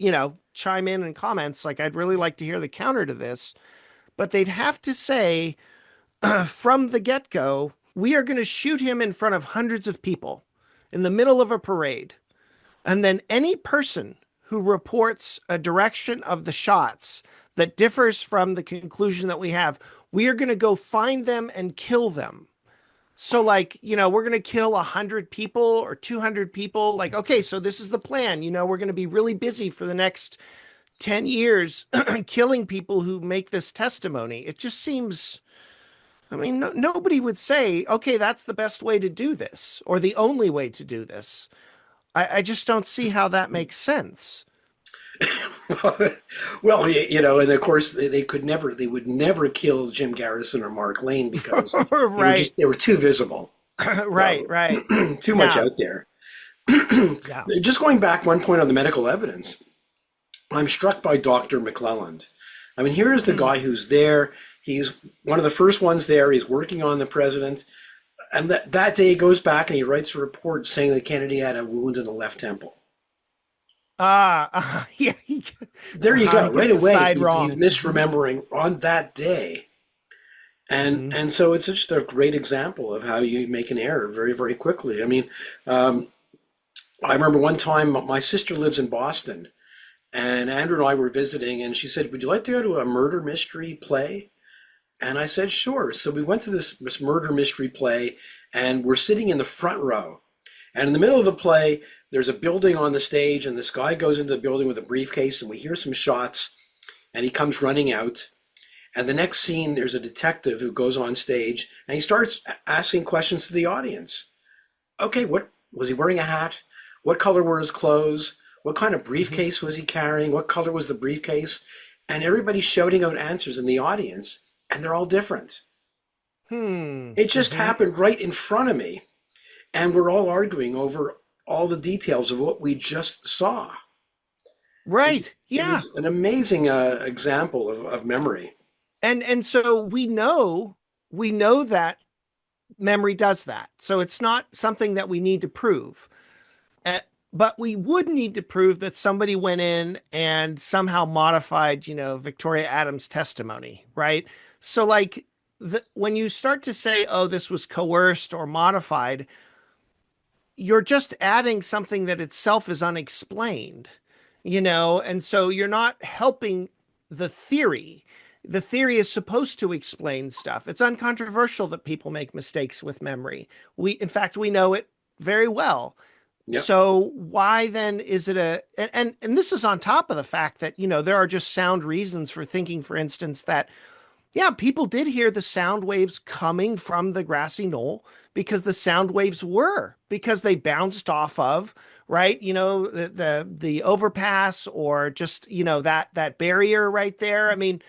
chime in comments. Like, I'd really like to hear the counter to this. But they'd have to say from the get go, we are going to shoot him in front of hundreds of people in the middle of a parade. And then any person who reports a direction of the shots that differs from the conclusion that we have, we are going to go find them and kill them. So, like, we're going to kill 100 people or 200 people. Like, okay, so this is the plan. We're going to be really busy for the next 10 years killing people who make this testimony. It just seems, I mean, nobody would say, okay, that's the best way to do this or the only way to do this. I just don't see how that makes sense. Well, and of course they would never kill Jim Garrison or Mark Lane because Right. they were too visible. Right, right. Too much Yeah. out there. Yeah. Just going back one point on the medical evidence, I'm struck by Dr. McClelland. I mean, here is the guy who's there. He's one of the first ones there. He's working on the president. And that day he goes back and he writes a report saying that Kennedy had a wound in the left temple. Yeah. There you go. He Right gets the away, side he's wrong. misremembering on that day. And so it's just a great example of how you make an error very, very quickly. I mean, I remember one time my sister lives in Boston, and Andrew and I were visiting, and she said, "Would you like to go to a murder mystery play?" And I said, "Sure." So we went to this murder mystery play, and we're sitting in the front row. And in the middle of the play, there's a building on the stage, and this guy goes into the building with a briefcase, and we hear some shots, and he comes running out. And the next scene, there's a detective who goes on stage, and he starts asking questions to the audience. Okay, what was he wearing a hat? What color were his clothes? What kind of briefcase was he carrying? What color was the briefcase? And everybody's shouting out answers in the audience, and they're all different. It just happened right in front of me, and we're all arguing over all the details of what we just saw. Right. It Yeah. was an amazing example of memory. And so we know that memory does that. So it's not something that we need to prove. But we would need to prove that somebody went in and somehow modified, Victoria Adams' testimony, right? So, like, when you start to say, oh, this was coerced or modified, you're just adding something that itself is unexplained, and so you're not helping the theory. The theory is supposed to explain stuff. It's uncontroversial that people make mistakes with memory. In fact, we know it very well. Yep. So why then is it and this is on top of the fact that, there are just sound reasons for thinking, for instance, that, yeah, people did hear the sound waves coming from the grassy knoll because the sound waves because they bounced off of, right, the overpass or just, that barrier right there. I mean,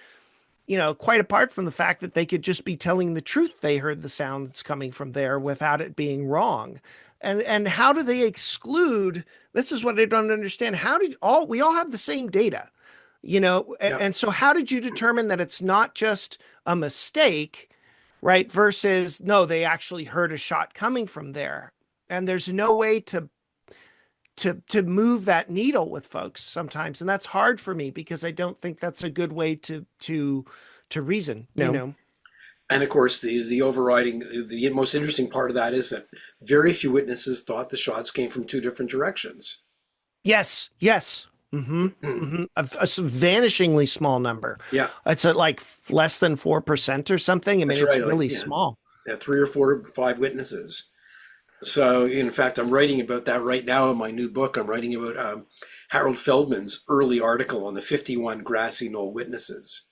quite apart from the fact that they could just be telling the truth, they heard the sounds coming from there without it being wrong. And how do they exclude? This is what I don't understand. We all have the same data, and so how did you determine that it's not just a mistake, right? Versus, no, they actually heard a shot coming from there. And there's no way to move that needle with folks sometimes. And that's hard for me because I don't think that's a good way to reason, And of course, the overriding, the most interesting part of that is that very few witnesses thought the shots came from two different directions. Yes. A vanishingly small number. Yeah. It's at like less than 4% or something. I mean, That's it's right, really small. 3 or 4 or 5 witnesses. So, in fact, I'm writing about that right now in my new book. I'm writing about Harold Feldman's early article on the 51 grassy knoll witnesses.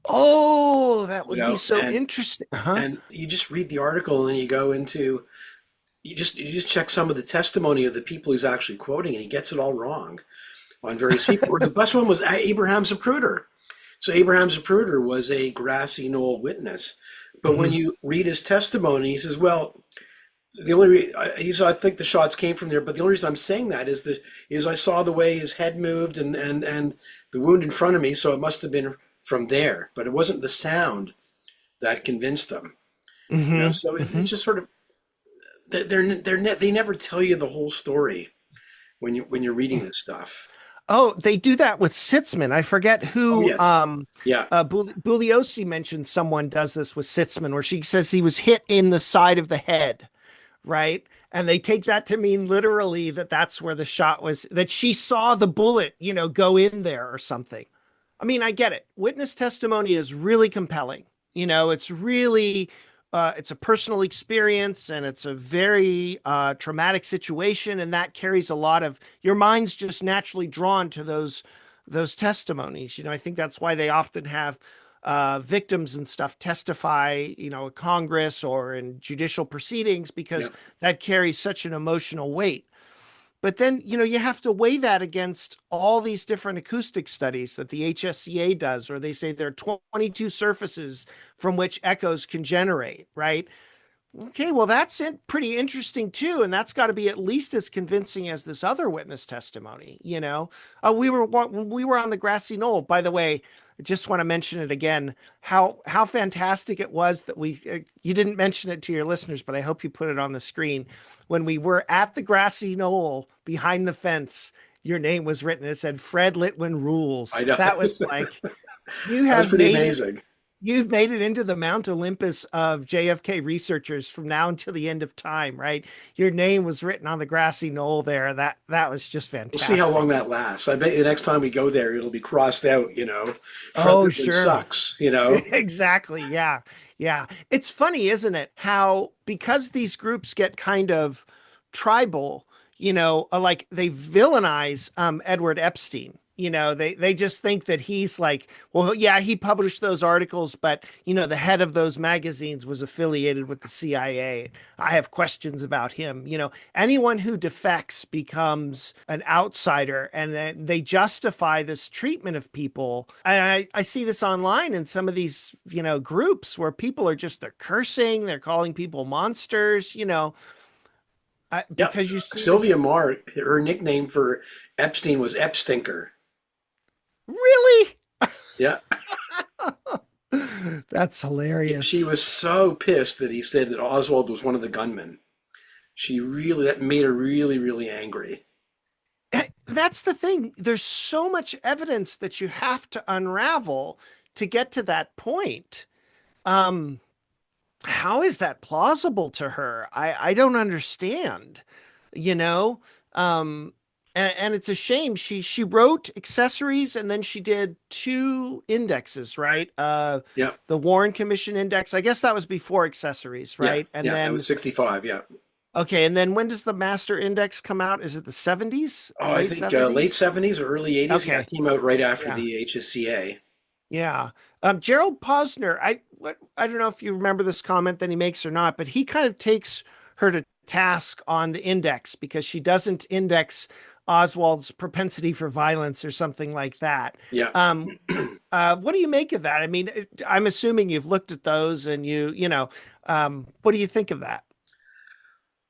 Oh, that would be so interesting. And you just read the article and you go into you just check some of the testimony of the people he's actually quoting, and he gets it all wrong on various people. The best one was Abraham Zapruder. So Abraham Zapruder was a grassy knoll witness, but when Hmm. you read his testimony, he says, "Well, the only he said I think the shots came from there, but the only reason I'm saying that is I saw the way his head moved and the wound in front of me, so it must have been from there, but it wasn't the sound that convinced him." Hmm. So Hmm. it's just sort of they never tell you the whole story when you're reading this stuff. Oh, they do that with Sitzman. I forget Oh who. yes, yeah, Bugliosi mentioned someone does this with Sitzman, where she says he was hit in the side of the head, right? And they take that to mean literally that that's where the shot was, that she saw the bullet, go in there or something. I mean, I get it. Witness testimony is really compelling. It's really, it's a personal experience and it's a very traumatic situation, and that carries a lot of your mind's just naturally drawn to those testimonies. I think that's why they often have victims and stuff testify, at Congress or in judicial proceedings, yeah, because that carries such an emotional weight. But then, you have to weigh that against all these different acoustic studies that the HSCA does, or they say there are 22 surfaces from which echoes can generate, right? Okay, well, that's pretty interesting too, and that's got to be at least as convincing as this other witness testimony. We were on the grassy knoll. By the way, I just want to mention it again. How fantastic it was that you didn't mention it to your listeners, but I hope you put it on the screen. When we were at the grassy knoll behind the fence, your name was written. It said Fred Litwin I rules. know. That was like you That was have pretty made it amazing. You've made it into the Mount Olympus of JFK researchers from now until the end of time, right? Your name was written on the grassy knoll there. That was just We'll see how long fantastic. that lasts. I bet the next time we go there, it'll be crossed out. Fred Oh, Whitman sure. sucks. Exactly. Yeah. Yeah. It's funny, isn't it? How, because these groups get kind of tribal, like they villainize Edward Epstein. They just think that he's like, well, yeah, he published those articles, but the head of those magazines was affiliated with the CIA. I have questions about him. Anyone who defects becomes an outsider, and then they justify this treatment of people. And I see this online in some of these, groups where people are just, they're cursing, they're calling people monsters, Yeah. because you see Sylvia this. Marr, her nickname for Epstein was Epstinker. Really? Yeah. That's She hilarious. was so pissed that he said that Oswald was one of the gunmen. That made her really, really angry. That's the thing. There's so much evidence that you have to unravel to get to that point. Um, how is that plausible to her? I don't understand, you know? Um, and it's a shame. She wrote accessories and then she did two indexes, right? Yeah. The Warren Commission Index. I guess that was before accessories, Yeah. right? And Yeah. That was then 65. Yeah. okay, and then when does the Master Index come out? Is it the 70s? Oh, I Late think late 70s? 70s or early 80s. Yeah. It Okay. came out right after Yeah. the HSCA. Yeah. Gerald Posner, I don't know if you remember this comment that he makes or not, but he kind of takes her to task on the index because she doesn't index Oswald's propensity for violence or something like that. Yeah. Um, what do you make of that? I mean, I'm assuming you've looked at those and what do you think of that?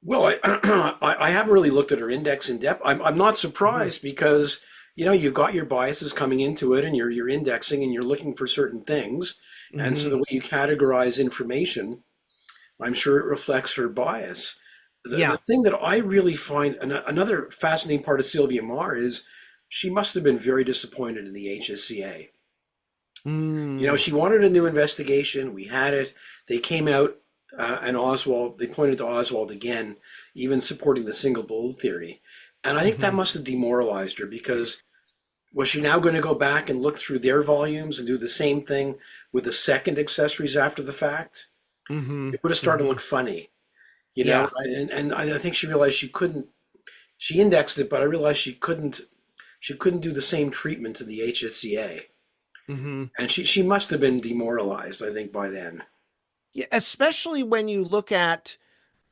Well, I haven't really looked at her index in depth. I'm not Hmm. surprised because you've got your biases coming into it, and you're indexing and you're looking for certain things, and so Hmm. the way you categorize information, I'm sure it reflects her bias. The Yeah. thing that I really find another fascinating part of Sylvia Marr is she must have been very disappointed in the HSCA. Mm. She wanted a new investigation. We had it. They came out, and they pointed to Oswald again, even supporting the single bullet theory. And I think that Hmm. must have demoralized her because was she now going to go back and look through their volumes and do the same thing with the second accessories after the fact? Hmm. It would have started to Hmm. look funny, Yeah. and I think she realized she couldn't. She indexed it, but I realized she couldn't. She couldn't do the same treatment to the HSCA, Hmm. and she must have been demoralized. I think by then. Yeah, especially when you look at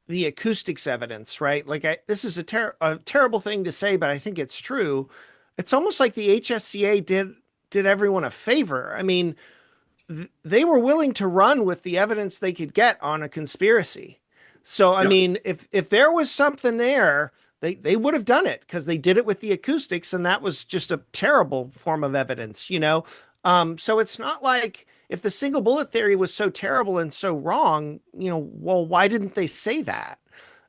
the acoustics evidence, right? Like this is a terrible thing to say, but I think it's true. It's almost like the HSCA did everyone a favor. I mean, they were willing to run with the evidence they could get on a conspiracy. So, I Yeah. mean, if there was something there, they would have done it because they did it with the acoustics, and that was just a terrible form of evidence, you know? So it's not like if the single bullet theory was so terrible and so wrong, you know, well, why didn't they say that?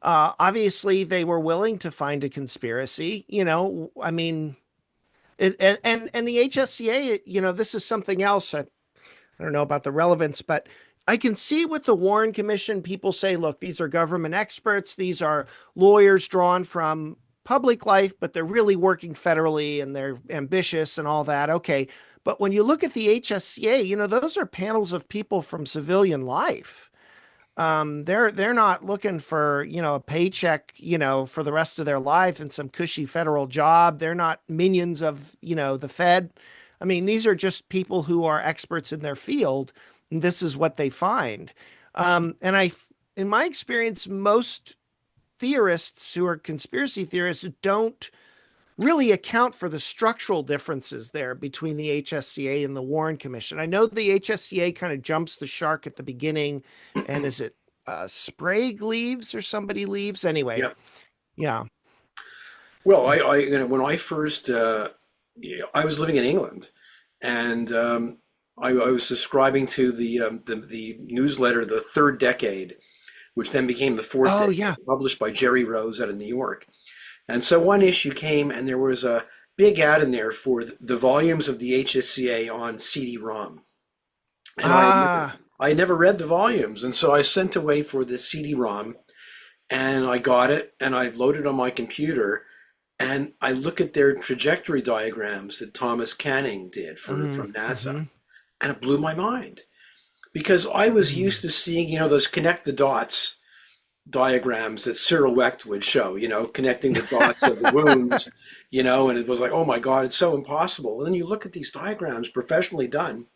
Obviously, they were willing to find a conspiracy, you know, I mean, and the HSCA, you know, this is something else. I don't know about the relevance, but I can see with the Warren Commission, people say, look, these are government experts. These are lawyers drawn from public life, but they're really working federally and they're ambitious and all that. Okay. But when you look at the HSCA, you know, those are panels of people from civilian life. They're not looking for, you know, a paycheck, you know, for the rest of their life and some cushy federal job. They're not minions of, you know, the Fed. I mean, these are just people who are experts in their field, and this is what they find. And in my experience, most theorists who are conspiracy theorists don't really account for the structural differences there between the HSCA and the Warren Commission. I know the HSCA kind of jumps the shark at the beginning, and is it Sprague leaves or somebody leaves? Anyway, Yeah. yeah. Well, when I first, I was living in England, and I was subscribing to the newsletter, The Third Decade, which then became The Fourth Oh, Decade, yeah. published by Jerry Rose out of New York. And so one issue came, and there was a big ad in there for the volumes of the HSCA on CD-ROM. And Ah, I had never read the volumes, and so I sent away for this CD-ROM, and I got it, and I loaded it on my computer, and I look at their trajectory diagrams that Thomas Canning did from NASA, mm-hmm. and it blew my mind because I was used to seeing, you know, those connect the dots diagrams that Cyril Wecht would show, you know, connecting the dots of the wounds, you know, and it was like, oh my God, it's so impossible. And then you look at these diagrams professionally done,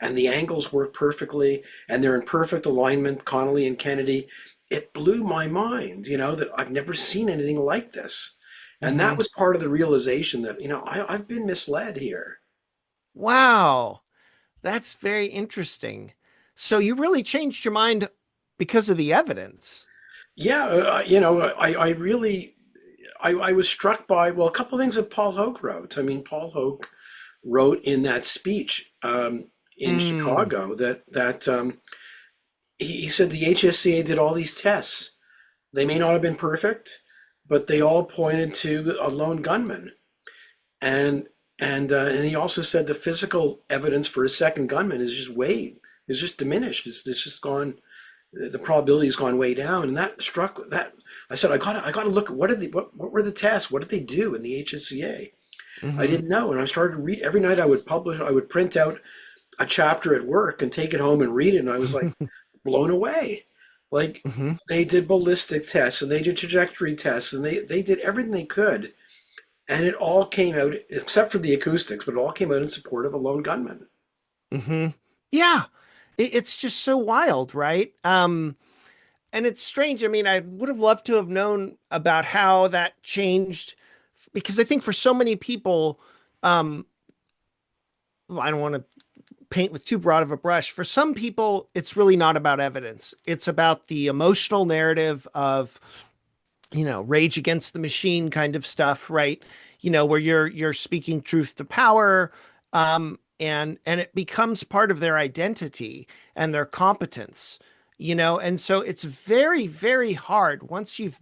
and the angles work perfectly, and they're in perfect alignment, Connolly and Kennedy. It blew my mind, you know, that I've never seen anything like this. And that Mm-hmm. was part of the realization that, you know, I've been misled here. Wow. That's very interesting. So you really changed your mind because of the evidence. Yeah, you know, I really, I was struck by, well, a couple of things that Paul Hoke wrote. I mean, Paul Hoke wrote in that speech in Mm, Chicago that he said the HSCA did all these tests. They may not have been perfect, but they all pointed to a lone gunman. And and he also said the physical evidence for a second gunman is just diminished. It's just gone. The probability has gone way down, and that struck that. I said I got to look at what were the tests? What did they do in the HSCA? I hmm didn't know, and I started to read every night. I would print out a chapter at work and take it home and read it, and I was like blown away. Like hmm they did ballistic tests and they did trajectory tests and they did everything they could, and it all came out except for the acoustics, but it all came out in support of a lone gunman. hmm Yeah. It's just so wild, right? And it's strange. I mean, I would have loved to have known about how that changed because I think for so many people, um, well, I don't want to paint with too broad of a brush. For some people, it's really not about evidence. It's about the emotional narrative of, you know, rage against the machine kind of stuff, right? You know, where you're speaking truth to power, and it becomes part of their identity and their competence, you know, and so it's very, very hard once you've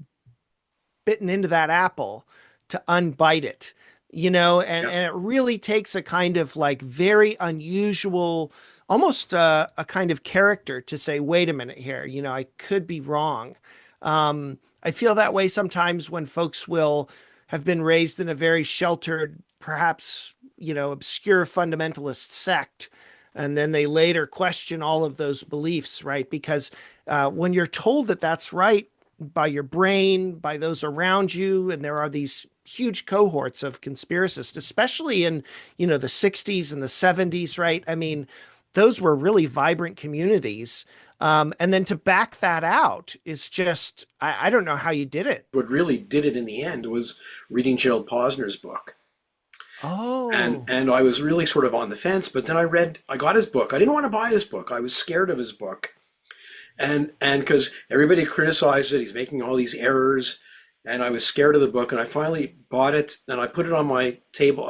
bitten into that apple to unbite it, you know, Yeah. and it really takes a kind of like very unusual, almost a kind of character to say, wait a minute here, you know, I could be wrong. I feel that way sometimes when folks will have been raised in a very sheltered, perhaps, you know, obscure fundamentalist sect. And then they later question all of those beliefs, right? Because when you're told that that's right, by your brain, by those around you. And there are these huge cohorts of conspiracists, especially in, you know, the 60s and the 70s, right? I mean, those were really vibrant communities. And then to back that out is just, I don't know how you did it. What really did it in the end was reading Gerald Posner's book. And Oh. and I was really sort of on the fence, but then I got his book. I didn't want to buy his book. I was scared of his book. And because everybody criticized it, he's making all these errors, and I was scared of the book, and I finally bought it, and I put it on my table,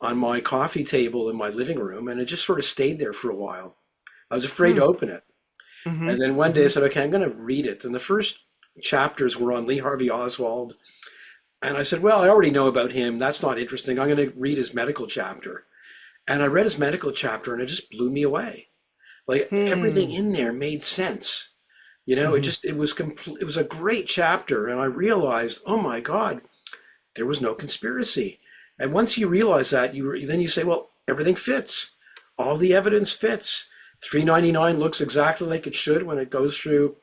on my coffee table in my living room, and it just sort of stayed there for a while. I was afraid to Hmm. open it. Mm-hmm. And then one day I Mm-hmm. said, okay, I'm going to read it. And the first chapters were on Lee Harvey Oswald. And I said, well, I already know about him. That's not interesting. I'm going to read his medical chapter. And I read his medical chapter and it just blew me away. Like everything Hmm. in there made sense. You know, Hmm. it was complete. It was a great chapter. And I realized, oh my God, there was no conspiracy. And once you realize that, then you say, well, everything fits. All the evidence fits. 399 looks exactly like it should when it goes through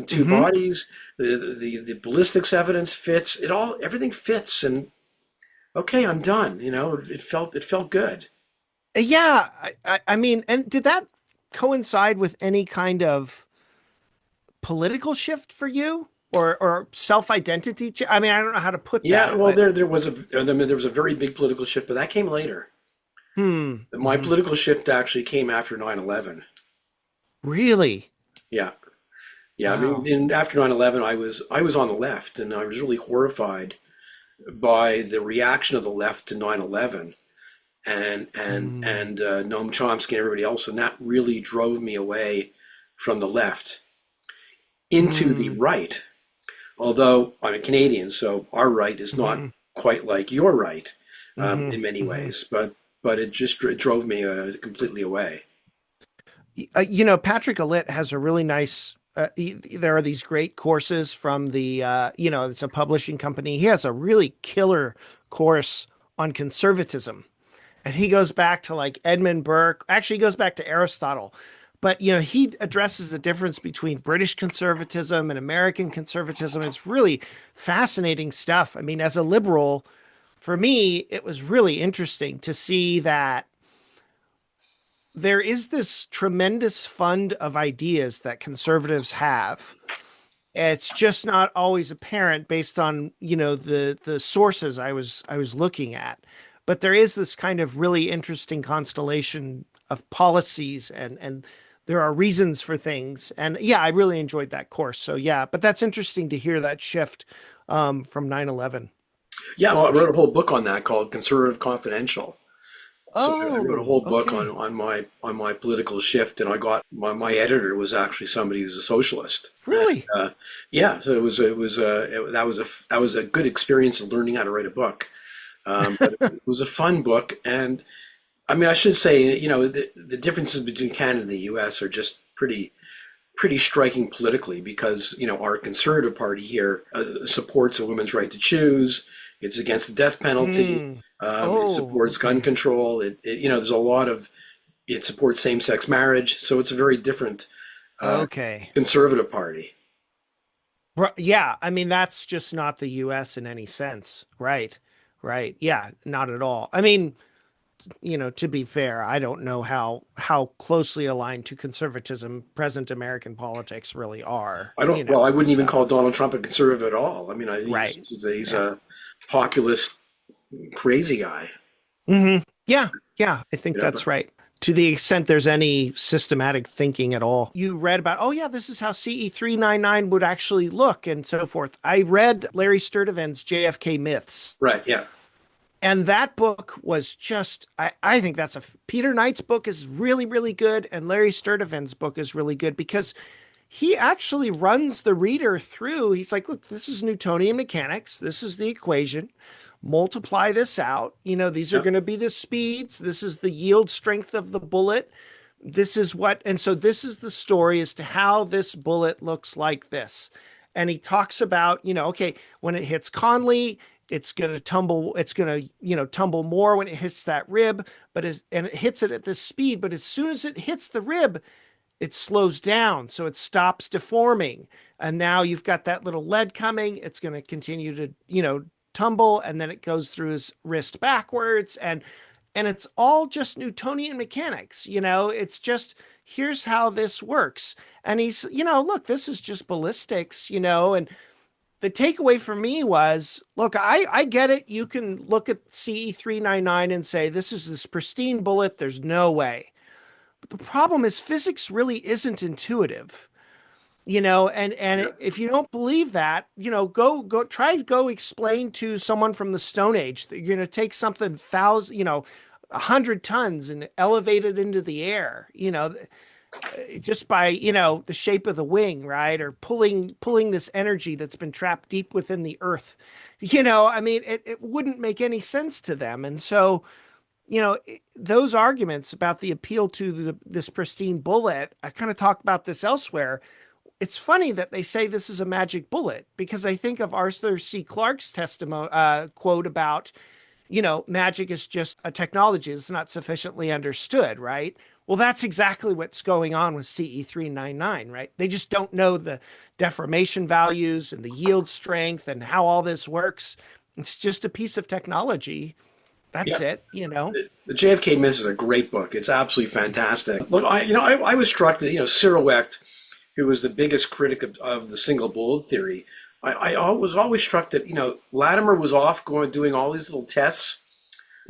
two Hmm. bodies. The ballistics evidence fits. Everything fits. And okay, I'm done. You know, it felt good. Yeah. I mean, and did that coincide with any kind of political shift for you or self-identity? I mean, I don't know how to put Yeah, that, well, but there was a very big political shift, but that came later. hmm. My Hmm. political shift actually came after 9/11. Really? Yeah. Yeah, I mean, Wow. after 9/11, I was on the left, and I was really horrified by the reaction of the left to 9/11 Hmm. and Noam Chomsky and everybody else, and that really drove me away from the left into the Hmm. right. Although I'm a Canadian, so our right is not Hmm. quite like your right Hmm. in many Hmm. ways, but it just drove me completely away. Patrick Alit has a really nice. There are these great courses from it's a publishing company. He has a really killer course on conservatism, and he goes back to like Edmund Burke. Actually, he goes back to Aristotle, but he addresses the difference between British conservatism and American conservatism. It's really fascinating stuff. I mean, as a liberal, for me, it was really interesting to see that there is this tremendous fund of ideas that conservatives have. It's just not always apparent based on, the sources I was looking at. But there is this kind of really interesting constellation of policies and there are reasons for things. And yeah, I really enjoyed that course. So yeah, but that's interesting to hear that shift from 9/11 Yeah, well, I for wrote a sure. whole book on that called Conservative Confidential. So I wrote a Oh, whole book on, okay. on my political shift, and I got my editor was actually somebody who's a socialist. And, Really? yeah, so that was a good experience in learning how to write a book. But it was a fun book, and I mean I should say the differences between Canada and the U.S. are just pretty striking politically because our conservative party here supports a woman's right to choose. It's against the death penalty. Hmm. It Oh, supports gun okay. control. There's a lot of it supports same-sex marriage. So it's a very different uh, Okay. conservative party. Yeah, I mean that's just not the US in any sense. Right. Right. Yeah, not at all. I mean, to be fair, I don't know how closely aligned to conservatism present American politics really are, I don't. Well, I wouldn't even So, call Donald Trump a conservative at all. I mean, right. he's Yeah. a populist, crazy guy. Hmm. Yeah. Yeah, I think But that's right. To the extent there's any systematic thinking at all. You read about, oh yeah, this is how CE 399 would actually look and so forth. I read Larry Sturtevant's JFK Myths. right, yeah. And that book was just, I think Peter Knight's book is really, really good. And Larry Sturtevant's book is really good because he actually runs the reader through. He's like, look, this is Newtonian mechanics. This is the equation. Multiply this out. These are Yep. going to be the speeds. This is the yield strength of the bullet. This is what, and so this is the story as to how this bullet looks like this. And he talks about, okay, when it hits Conley, it's going to, tumble more when it hits that rib, and it hits it at this speed. But as soon as it hits the rib, it slows down. So it stops deforming. And now you've got that little lead coming. It's going to continue to, tumble. And then it goes through his wrist backwards. And And it's all just Newtonian mechanics. It's just, here's how this works. And he's, look, this is just ballistics, and the takeaway for me was, look, I get it. You can look at CE 399 and say, this pristine bullet. There's no way. But the problem is physics really isn't intuitive, and Yeah. if you don't believe that, go try to go explain to someone from the Stone Age that you're going to take something 100 tons and elevate it into the air, just by, the shape of the wing, right? Or pulling this energy that's been trapped deep within the earth. I mean, it wouldn't make any sense to them. And so, those arguments about the appeal to this pristine bullet, I kind of talk about this elsewhere. It's funny that they say this is a magic bullet, because I think of Arthur C. Clarke's testimony quote about, magic is just a technology that's not sufficiently understood, right? Well, that's exactly what's going on with CE 399, right? They just don't know the deformation values and the yield strength and how all this works. It's just a piece of technology. That's Yeah. it. The JFK Myth is a great book. It's absolutely fantastic. Look, I was struck that, Cyril Wecht, who was the biggest critic of the single bullet theory, I was always struck that, Latimer was off doing all these little tests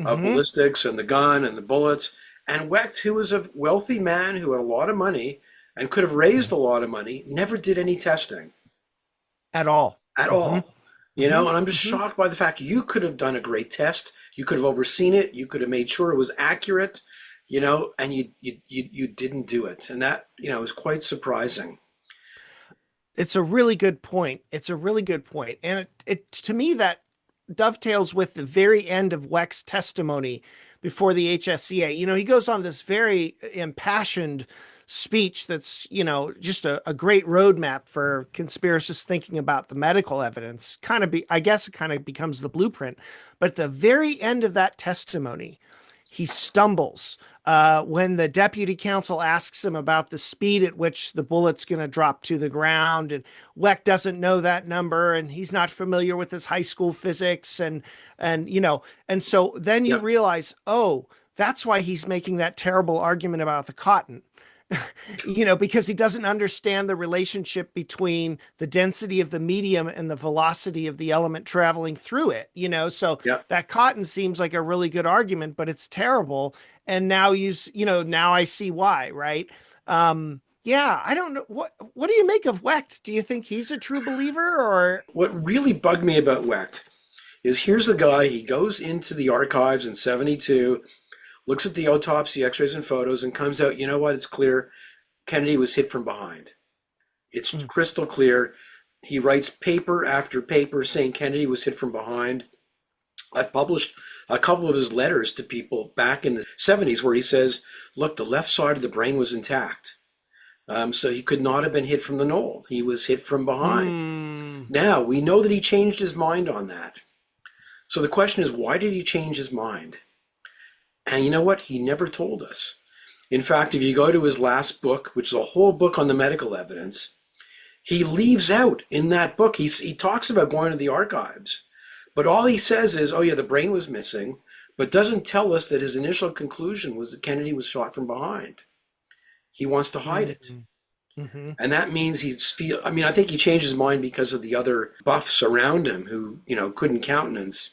of Mm-hmm. ballistics and the gun and the bullets. And Wecht, who was a wealthy man who had a lot of money and could have raised a lot of money, never did any testing At all. at Mm-hmm. all. Mm-hmm. And I'm just Mm-hmm. shocked by the fact you could have done a great test. You could have overseen it. You could have made sure it was accurate, and you didn't do it. And that, is quite surprising. It's a really good point. It's a really good point. And it to me, that dovetails with the very end of Weck's testimony before the HSCA. He goes on this very impassioned speech that's, just a great roadmap for conspiracists thinking about the medical evidence. I guess it kind of becomes the blueprint. But at the very end of that testimony, he stumbles when the deputy counsel asks him about the speed at which the bullet's going to drop to the ground, and Weck doesn't know that number, and he's not familiar with his high school physics, and so then you Yep. realize, oh, that's why he's making that terrible argument about the cotton. Because he doesn't understand the relationship between the density of the medium and the velocity of the element traveling through it, so Yep. that cotton seems like a really good argument, but it's terrible. And now now I see why, right? Yeah, I don't know. What do you make of Wecht? Do you think he's a true believer, or? What really bugged me about Wecht is, here's the guy, he goes into the archives in 72, looks at the autopsy x-rays and photos, and comes out, you know what, it's clear, Kennedy was hit from behind. It's crystal clear. He writes paper after paper saying Kennedy was hit from behind. I've published a couple of his letters to people back in the 70s where he says, look, the left side of the brain was intact. So he could not have been hit from the knoll. He was hit from behind. Hmm. Now, we know that he changed his mind on that. So the question is, why did he change his mind? And you know what? He never told us. In fact, if you go to his last book, which is a whole book on the medical evidence, he leaves out in that book, he talks about going to the archives, but all he says is, oh yeah, the brain was missing, but doesn't tell us that his initial conclusion was that Kennedy was shot from behind. He wants to hide it. Mm-hmm. And that means I think he changed his mind because of the other buffs around him who, couldn't countenance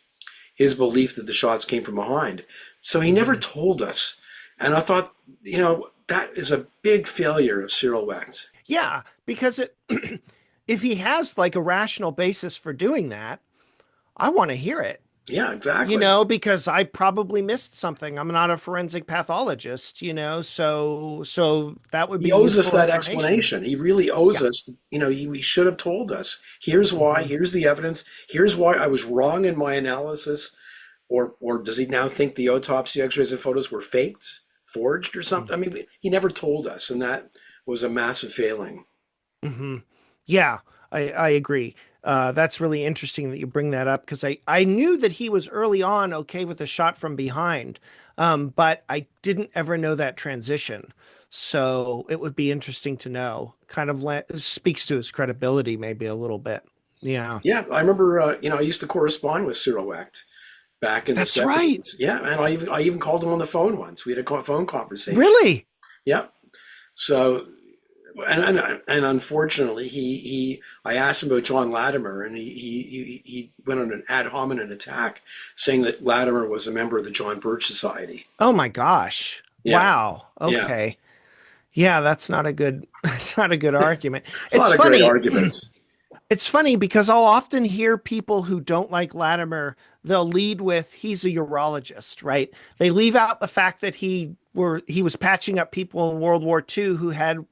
his belief that the shots came from behind. So he never told us. And I thought, that is a big failure of Cyril Wecht. Yeah, because if he has like a rational basis for doing that, I want to hear it. Yeah, exactly. Because I probably missed something. I'm not a forensic pathologist, so that would be He owes us useful that information. explanation. He really owes Yeah. us, he should have told us, here's why, here's the evidence, here's why I was wrong in my analysis. Or does he now think the autopsy x-rays and photos were faked, forged or something? I mean, he never told us, and that was a massive failing. Mm-hmm. Yeah, I agree. That's really interesting that you bring that up, because I knew that he was early on okay with a shot from behind, but I didn't ever know that transition. So it would be interesting to know. Kind of speaks to his credibility maybe a little bit. Yeah. Yeah, I remember, I used to correspond with Cyril Wecht. back in the That's right. 70s. Yeah, and I even called him on the phone once. We had a phone conversation. Really? Yeah. So and unfortunately, I asked him about John Latimer, and he went on an ad hominem attack, saying that Latimer was a member of the John Birch Society. Oh my gosh. Yeah, Wow. yeah, Okay. Yeah, that's not a good that's not a good argument. a It's lot of great funny. arguments. It's funny because I'll often hear people who don't like Latimer, they'll lead with he's a urologist, right? They leave out the fact that he was patching up people in World War II who had,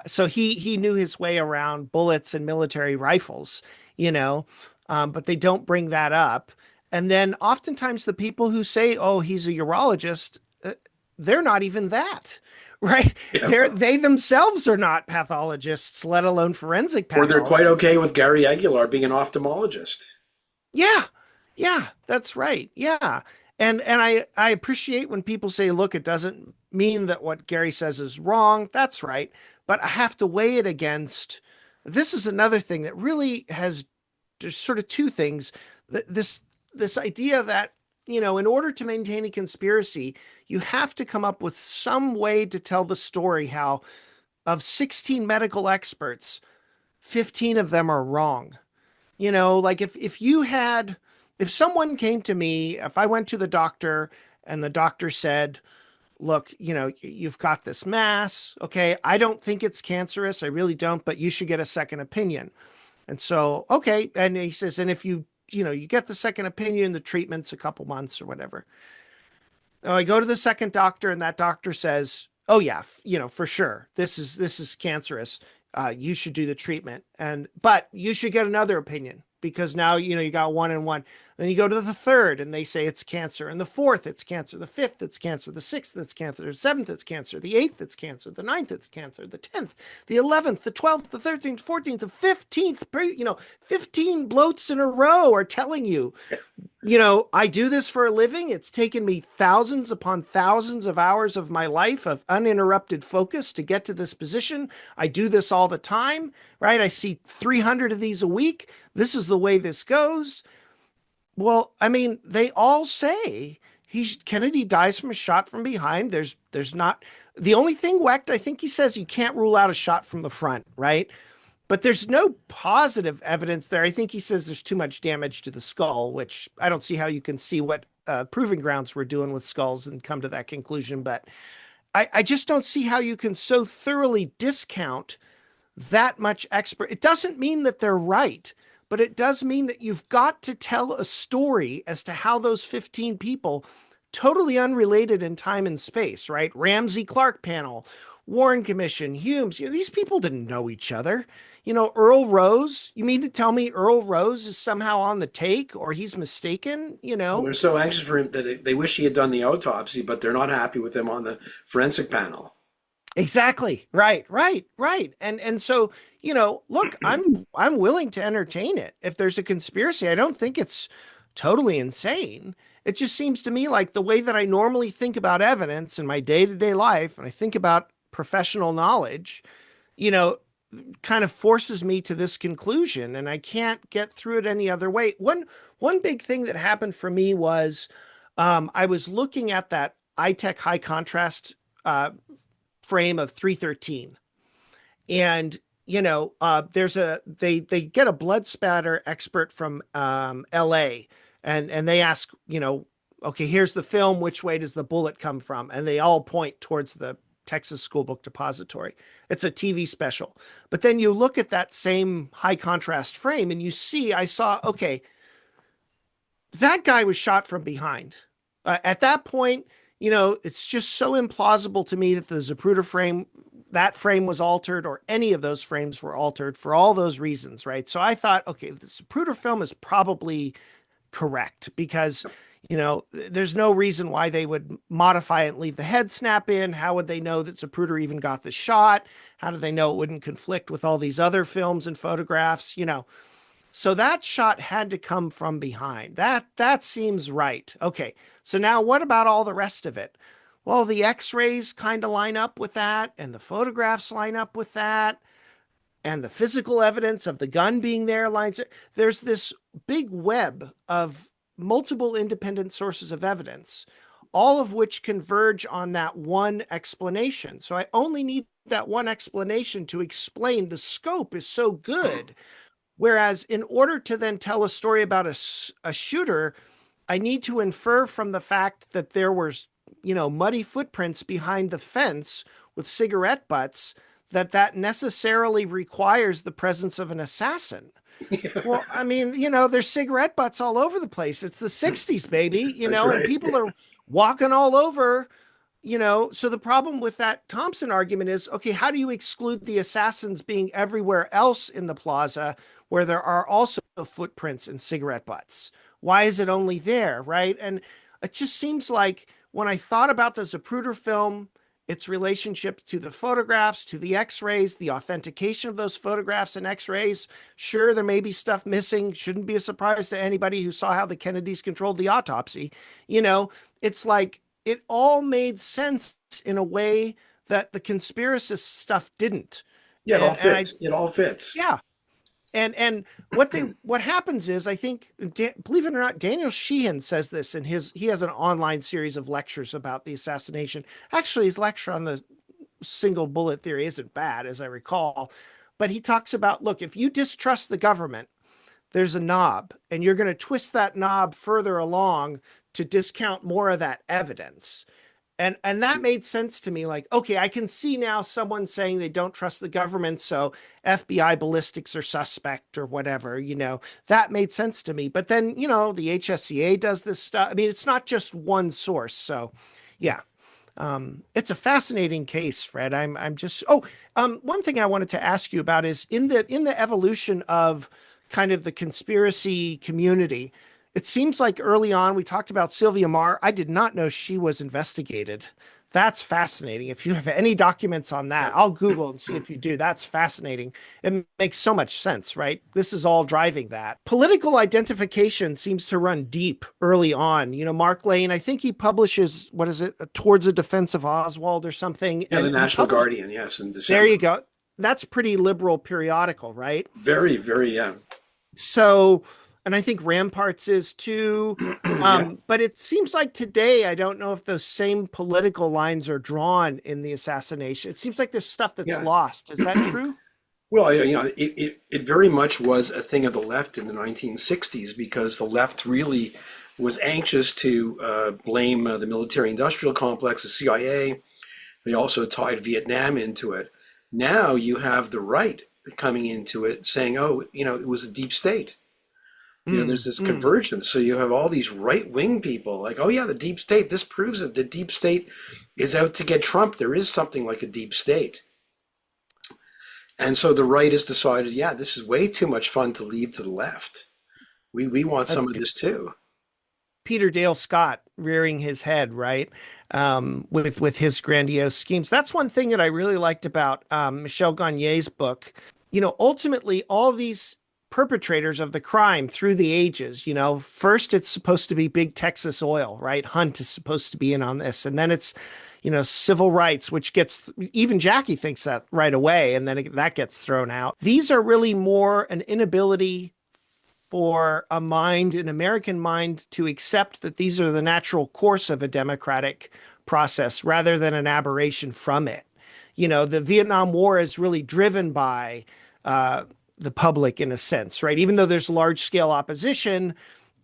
so he knew his way around bullets and military rifles, you know, but they don't bring that up. And then oftentimes the people who say, "Oh, he's a urologist," they're not even that. Right? Yeah, They themselves are not pathologists, let alone forensic or they're quite pathologists. okay with Gary Aguilar being an ophthalmologist. Yeah. Yeah, that's right. Yeah. And I appreciate when people say, look, it doesn't mean that what Gary says is wrong. That's right. But I have to weigh it against this is another thing that really has there's sort of two things. This idea that, in order to maintain a conspiracy, you have to come up with some way to tell the story how of 16 medical experts, 15 of them are wrong. Like if someone came to me, if I went to the doctor and the doctor said, look, you've got this mass. Okay. I don't think it's cancerous. I really don't, but you should get a second opinion. And so, okay. And he says, and if you get the second opinion, the treatment's a couple months or whatever. I go to the second doctor and that doctor says, oh yeah, for sure. This is cancerous. You should do the treatment. But you should get another opinion because now, you got one and one. Then you go to the third and they say it's cancer. And the fourth, it's cancer. The fifth, it's cancer. The sixth, it's cancer. The seventh, it's cancer. The eighth, it's cancer. The ninth, it's cancer. The 10th, the 11th, the 12th, the 13th, 14th, the 15th, 15 bloats in a row are telling you, I do this for a living. It's taken me thousands upon thousands of hours of my life of uninterrupted focus to get to this position. I do this all the time, right? I see 300 of these a week. This is the way this goes. Well, I mean, they all say Kennedy dies from a shot from behind. There's not the only thing, Wecht, I think he says you can't rule out a shot from the front, right? But there's no positive evidence there. I think he says there's too much damage to the skull, which I don't see how you can see what proving grounds we're doing with skulls and come to that conclusion. But I just don't see how you can so thoroughly discount that much expert. It doesn't mean that they're right, but it does mean that you've got to tell a story as to how those 15 people, totally unrelated in time and space, right? Ramsey Clark panel, Warren Commission, Humes, these people didn't know each other. Earl Rose, you mean to tell me Earl Rose is somehow on the take or he's mistaken, Well, they're so anxious for him that they wish he had done the autopsy, but they're not happy with him on the forensic panel. Exactly. Right, right, right. And so, look, I'm willing to entertain it. If there's a conspiracy, I don't think it's totally insane. It just seems to me like the way that I normally think about evidence in my day-to-day life, and I think about professional knowledge, you know, kind of forces me to this conclusion, and I can't get through it any other way. One big thing that happened for me was I was looking at that iTech high contrast frame of 313, and they get a blood spatter expert from L.A. and they ask, okay, here's the film. Which way does the bullet come from? And they all point towards the Texas School Book Depository. It's a TV special. But then you look at that same high contrast frame and I saw, okay, that guy was shot from behind. At that point, it's just so implausible to me that the Zapruder frame, that frame was altered or any of those frames were altered for all those reasons, right? So I thought, okay, the Zapruder film is probably correct because there's no reason why they would modify it and leave the head snap in. How would they know that Zapruder even got the shot? How do they know it wouldn't conflict with all these other films and photographs? So that shot had to come from behind. That seems right. Okay, so now what about all the rest of it? Well, the X-rays kind of line up with that, and the photographs line up with that, and the physical evidence of the gun being there lines. There's this big web of multiple independent sources of evidence, all of which converge on that one explanation. So I only need that one explanation to explain. The scope is so good. Whereas in order to then tell a story about a shooter, I need to infer from the fact that there were, muddy footprints behind the fence with cigarette butts, that necessarily requires the presence of an assassin. Well, I mean, there's cigarette butts all over the place. It's the 60s, baby, That's and right. people are walking all over, So the problem with that Thompson argument is, okay, how do you exclude the assassins being everywhere else in the plaza where there are also footprints and cigarette butts? Why is it only there, right? And it just seems like when I thought about the Zapruder film, its relationship to the photographs, to the x-rays, the authentication of those photographs and x-rays. Sure, there may be stuff missing. Shouldn't be a surprise to anybody who saw how the Kennedys controlled the autopsy. It's like it all made sense in a way that the conspiracist stuff didn't. Yeah, it all And I, fits. It all fits. yeah, and what happens is, I think, believe it or not, Daniel Sheehan says this in he has an online series of lectures about the assassination. Actually, his lecture on the single bullet theory isn't bad, as I recall, but he talks about, look, if you distrust the government, there's a knob, and you're going to twist that knob further along to discount more of that evidence. And that made sense to me. Like, okay, I can see now someone saying they don't trust the government, so FBI ballistics are suspect or whatever, that made sense to me. But then, the HSCA does this stuff. I mean, it's not just one source. So yeah. It's a fascinating case, Fred. I'm just, one thing I wanted to ask you about is in the evolution of kind of the conspiracy community. It seems like early on, we talked about Sylvia Marr. I did not know she was investigated. That's fascinating. If you have any documents on that, I'll Google and see if you do. That's fascinating. It makes so much sense, right? This is all driving that. Political identification seems to run deep early on. Mark Lane, I think he publishes, what is it, Towards a Defense of Oswald or something. Yeah, and the National Guardian, yes, in December. There you go. That's pretty liberal periodical, right? Very, very, yeah. So, and I think Ramparts is too. But it seems like today, I don't know if those same political lines are drawn in the assassination. It seems like there's stuff that's lost. Is that true? Well, it very much was a thing of the left in the 1960s because the left really was anxious to blame the military-industrial complex, the CIA. They also tied Vietnam into it. Now you have the right coming into it saying, it was a deep state. There's this convergence. So you have all these right-wing people like, oh yeah, the deep state. This proves that the deep state is out to get Trump. There is something like a deep state. And so the right has decided, yeah, this is way too much fun to leave to the left. We want some of this too. Peter Dale Scott rearing his head, right? With his grandiose schemes. That's one thing that I really liked about Michel Gagne's book. Ultimately, all these perpetrators of the crime through the ages, first it's supposed to be big Texas oil, right? Hunt is supposed to be in on this. And then it's, civil rights, which gets, even Jackie thinks that right away. And then that gets thrown out. These are really more an inability for a mind, an American mind, to accept that these are the natural course of a democratic process rather than an aberration from it. The Vietnam War is really driven by the public in a sense, right? Even though there's large scale opposition,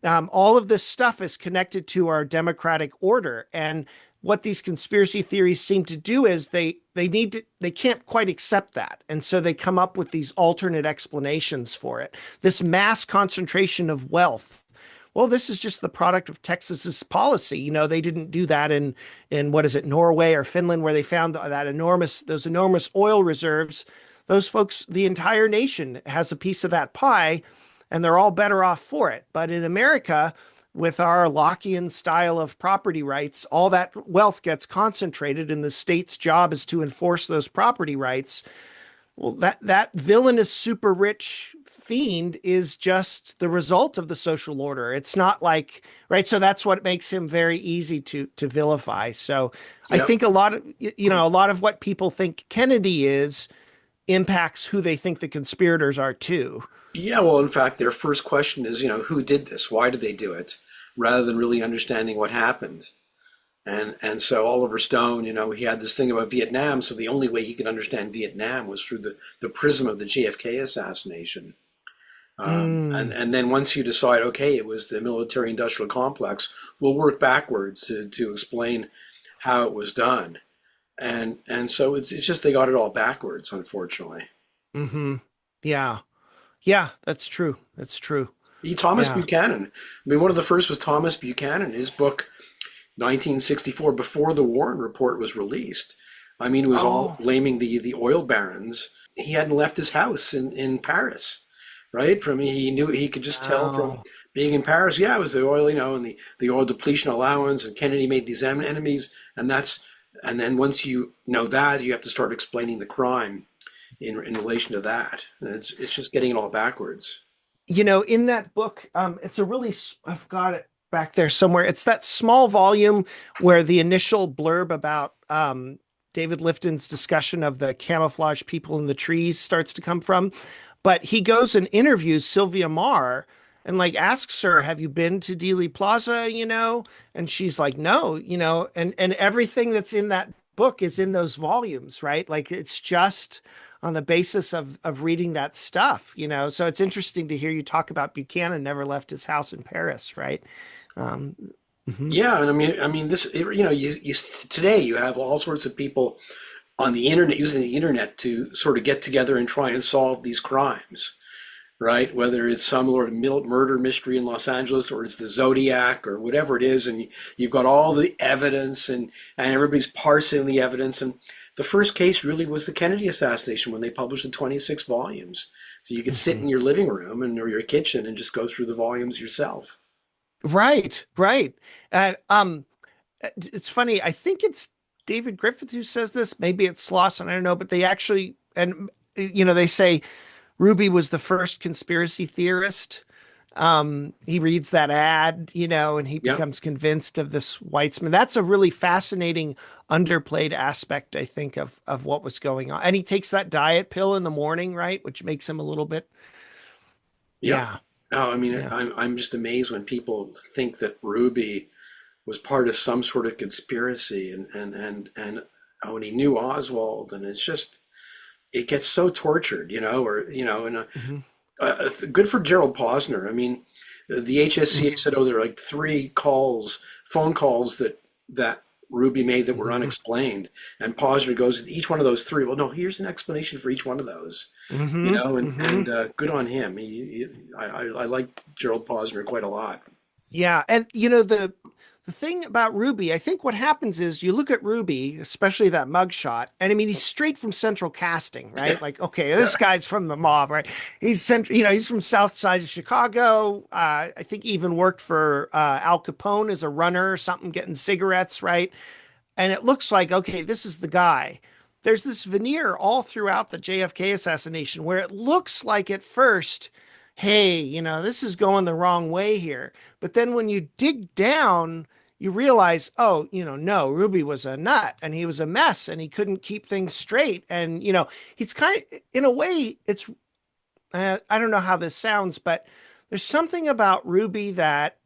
all of this stuff is connected to our democratic order. And what these conspiracy theories seem to do is they can't quite accept that. And so they come up with these alternate explanations for it. This mass concentration of wealth. Well, this is just the product of Texas's policy. They didn't do that in what is it, Norway or Finland, where they found those enormous oil reserves. Those folks, the entire nation has a piece of that pie, and they're all better off for it. But in America, with our Lockean style of property rights, all that wealth gets concentrated, and the state's job is to enforce those property rights. Well, that villainous super rich fiend is just the result of the social order. It's not like, right? So that's what makes him very easy to vilify. So yep. I think a lot of what people think Kennedy is impacts who they think the conspirators are too. Yeah, well, in fact, their first question is, who did this? Why did they do it? rather than really understanding what happened. And so Oliver Stone, he had this thing about Vietnam, so the only way he could understand Vietnam was through the prism of the JFK assassination. And Mm. and then once you decide, okay, it was the military industrial complex, we'll work backwards to explain how it was done. And so it's just they got it all backwards, unfortunately. Hmm. Yeah. Yeah, that's true. That's true. Thomas Yeah. Buchanan. I mean, one of the first was Thomas Buchanan. His book, 1964, before the Warren Report was released. I mean, it was all Oh, blaming the oil barons. He hadn't left his house in Paris, right? From he knew he could just tell from wow. being in Paris. Yeah, it was the oil, and the oil depletion allowance, and Kennedy made these enemies, and then once you know that, you have to start explaining the crime in relation to that. And it's just getting it all backwards. In that book, it's a really, I've got it back there somewhere. It's that small volume where the initial blurb about David Lifton's discussion of the camouflage people in the trees starts to come from. But he goes and interviews Sylvia Marr and like asks her, "Have you been to Dealey Plaza?" And she's like, "No," and everything that's in that book is in those volumes, right? Like it's just on the basis of reading that stuff. So it's interesting to hear you talk about Buchanan never left his house in Paris, right? Um, mhm. Yeah, and I mean, this, you today you have all sorts of people on the internet using the internet to sort of get together and try and solve these crimes, right? Whether it's some sort of murder mystery in Los Angeles or it's the Zodiac or whatever it is, and you've got all the evidence and everybody's parsing the evidence. And the first case really was the Kennedy assassination when they published the 26 volumes. So you could sit in Mhm. your living room or your kitchen and just go through the volumes yourself. Right, right. And it's funny. I think it's David Griffith who says this. Maybe it's Slauson. I don't know, but they actually and they say Ruby was the first conspiracy theorist. He reads that ad, and he Yeah. becomes convinced of this Weitzman. That's a really fascinating underplayed aspect, I think, of what was going on. And he takes that diet pill in the morning, right? Which makes him a little bit, Yeah. yeah, Oh, I mean, yeah. I'm just amazed when people think that Ruby was part of some sort of conspiracy and when he knew Oswald, and it's just it gets so tortured, or and Hmm. good for Gerald Posner. I mean, the HSCA Hmm. said, oh, there are like phone calls that Ruby made that were Hmm. unexplained, and Posner goes, each one of those three. Well, no, here's an explanation for each one of those. Hmm. Hmm. And good on him. I like Gerald Posner quite a lot. Yeah, and the thing about Ruby, I think what happens is you look at Ruby, especially that mugshot, and I mean he's straight from Central Casting, Yeah, right? Like, okay, yeah, this guy's from the mob, right? He's from South Side of Chicago. I think he even worked for Al Capone as a runner or something, getting cigarettes, right? And it looks like, okay, this is the guy. There's this veneer all throughout the JFK assassination where it looks like at first, hey, this is going the wrong way here. But then when you dig down, you realize, oh, no, Ruby was a nut and he was a mess and he couldn't keep things straight. And, he's kind of, in a way, I don't know how this sounds, but there's something about Ruby that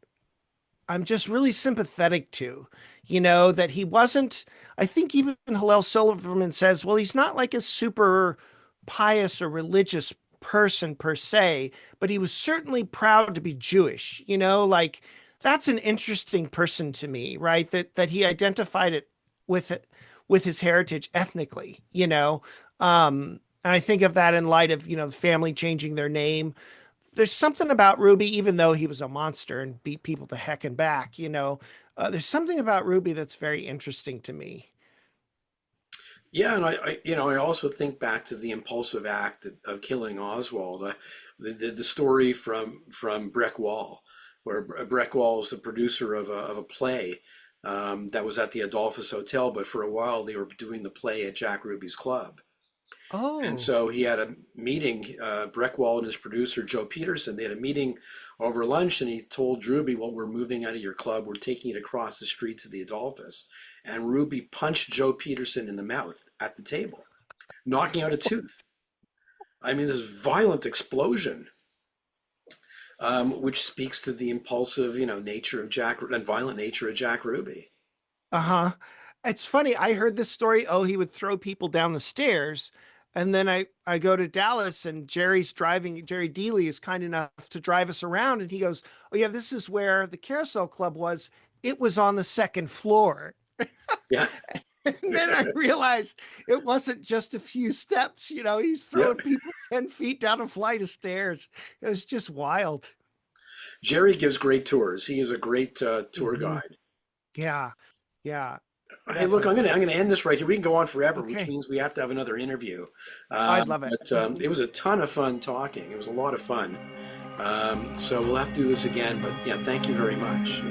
I'm just really sympathetic to, that he wasn't. I think even Hillel Silverman says, well, he's not like a super pious or religious person per se, but he was certainly proud to be Jewish, like that's an interesting person to me, right? That he identified it with his heritage ethnically, and I think of that in light of, the family changing their name. There's something about Ruby, even though he was a monster and beat people to heck and back, there's something about Ruby that's very interesting to me. yeah. And I also think back to the impulsive act of killing Oswald. The story from Breck Wall, where Breck Wall is the producer of a play that was at the Adolphus Hotel, but for a while they were doing the play at Jack Ruby's club. And Oh, so he had a meeting, Breckwall and his producer, Joe Peterson, they had a meeting over lunch, and he told Ruby, well, we're moving out of your club. We're taking it across the street to the Adolphus. And Ruby punched Joe Peterson in the mouth at the table, knocking out a tooth. I mean, this violent explosion. which speaks to the impulsive, nature of Jack and violent nature of Jack Ruby. Uh-huh. It's funny. I heard this story. Oh, he would throw people down the stairs. And then I go to Dallas and Jerry's driving. Jerry Dealey is kind enough to drive us around. And he goes, "Oh, yeah, this is where the Carousel Club was. It was on the second floor." Yeah, And then I realized it wasn't just a few steps. He's yeah. throwing people 10 feet down a flight of stairs. It was just wild. Jerry gives great tours. He is a great tour Mhm. guide. Yeah. Yeah. Hey, look, I'm Definitely. gonna end this right here. We can go on forever, which Okay. means we have to have another interview. I'd love it. But it was a ton of fun talking. It was a lot of fun. So we'll have to do this again. But yeah, thank you very much.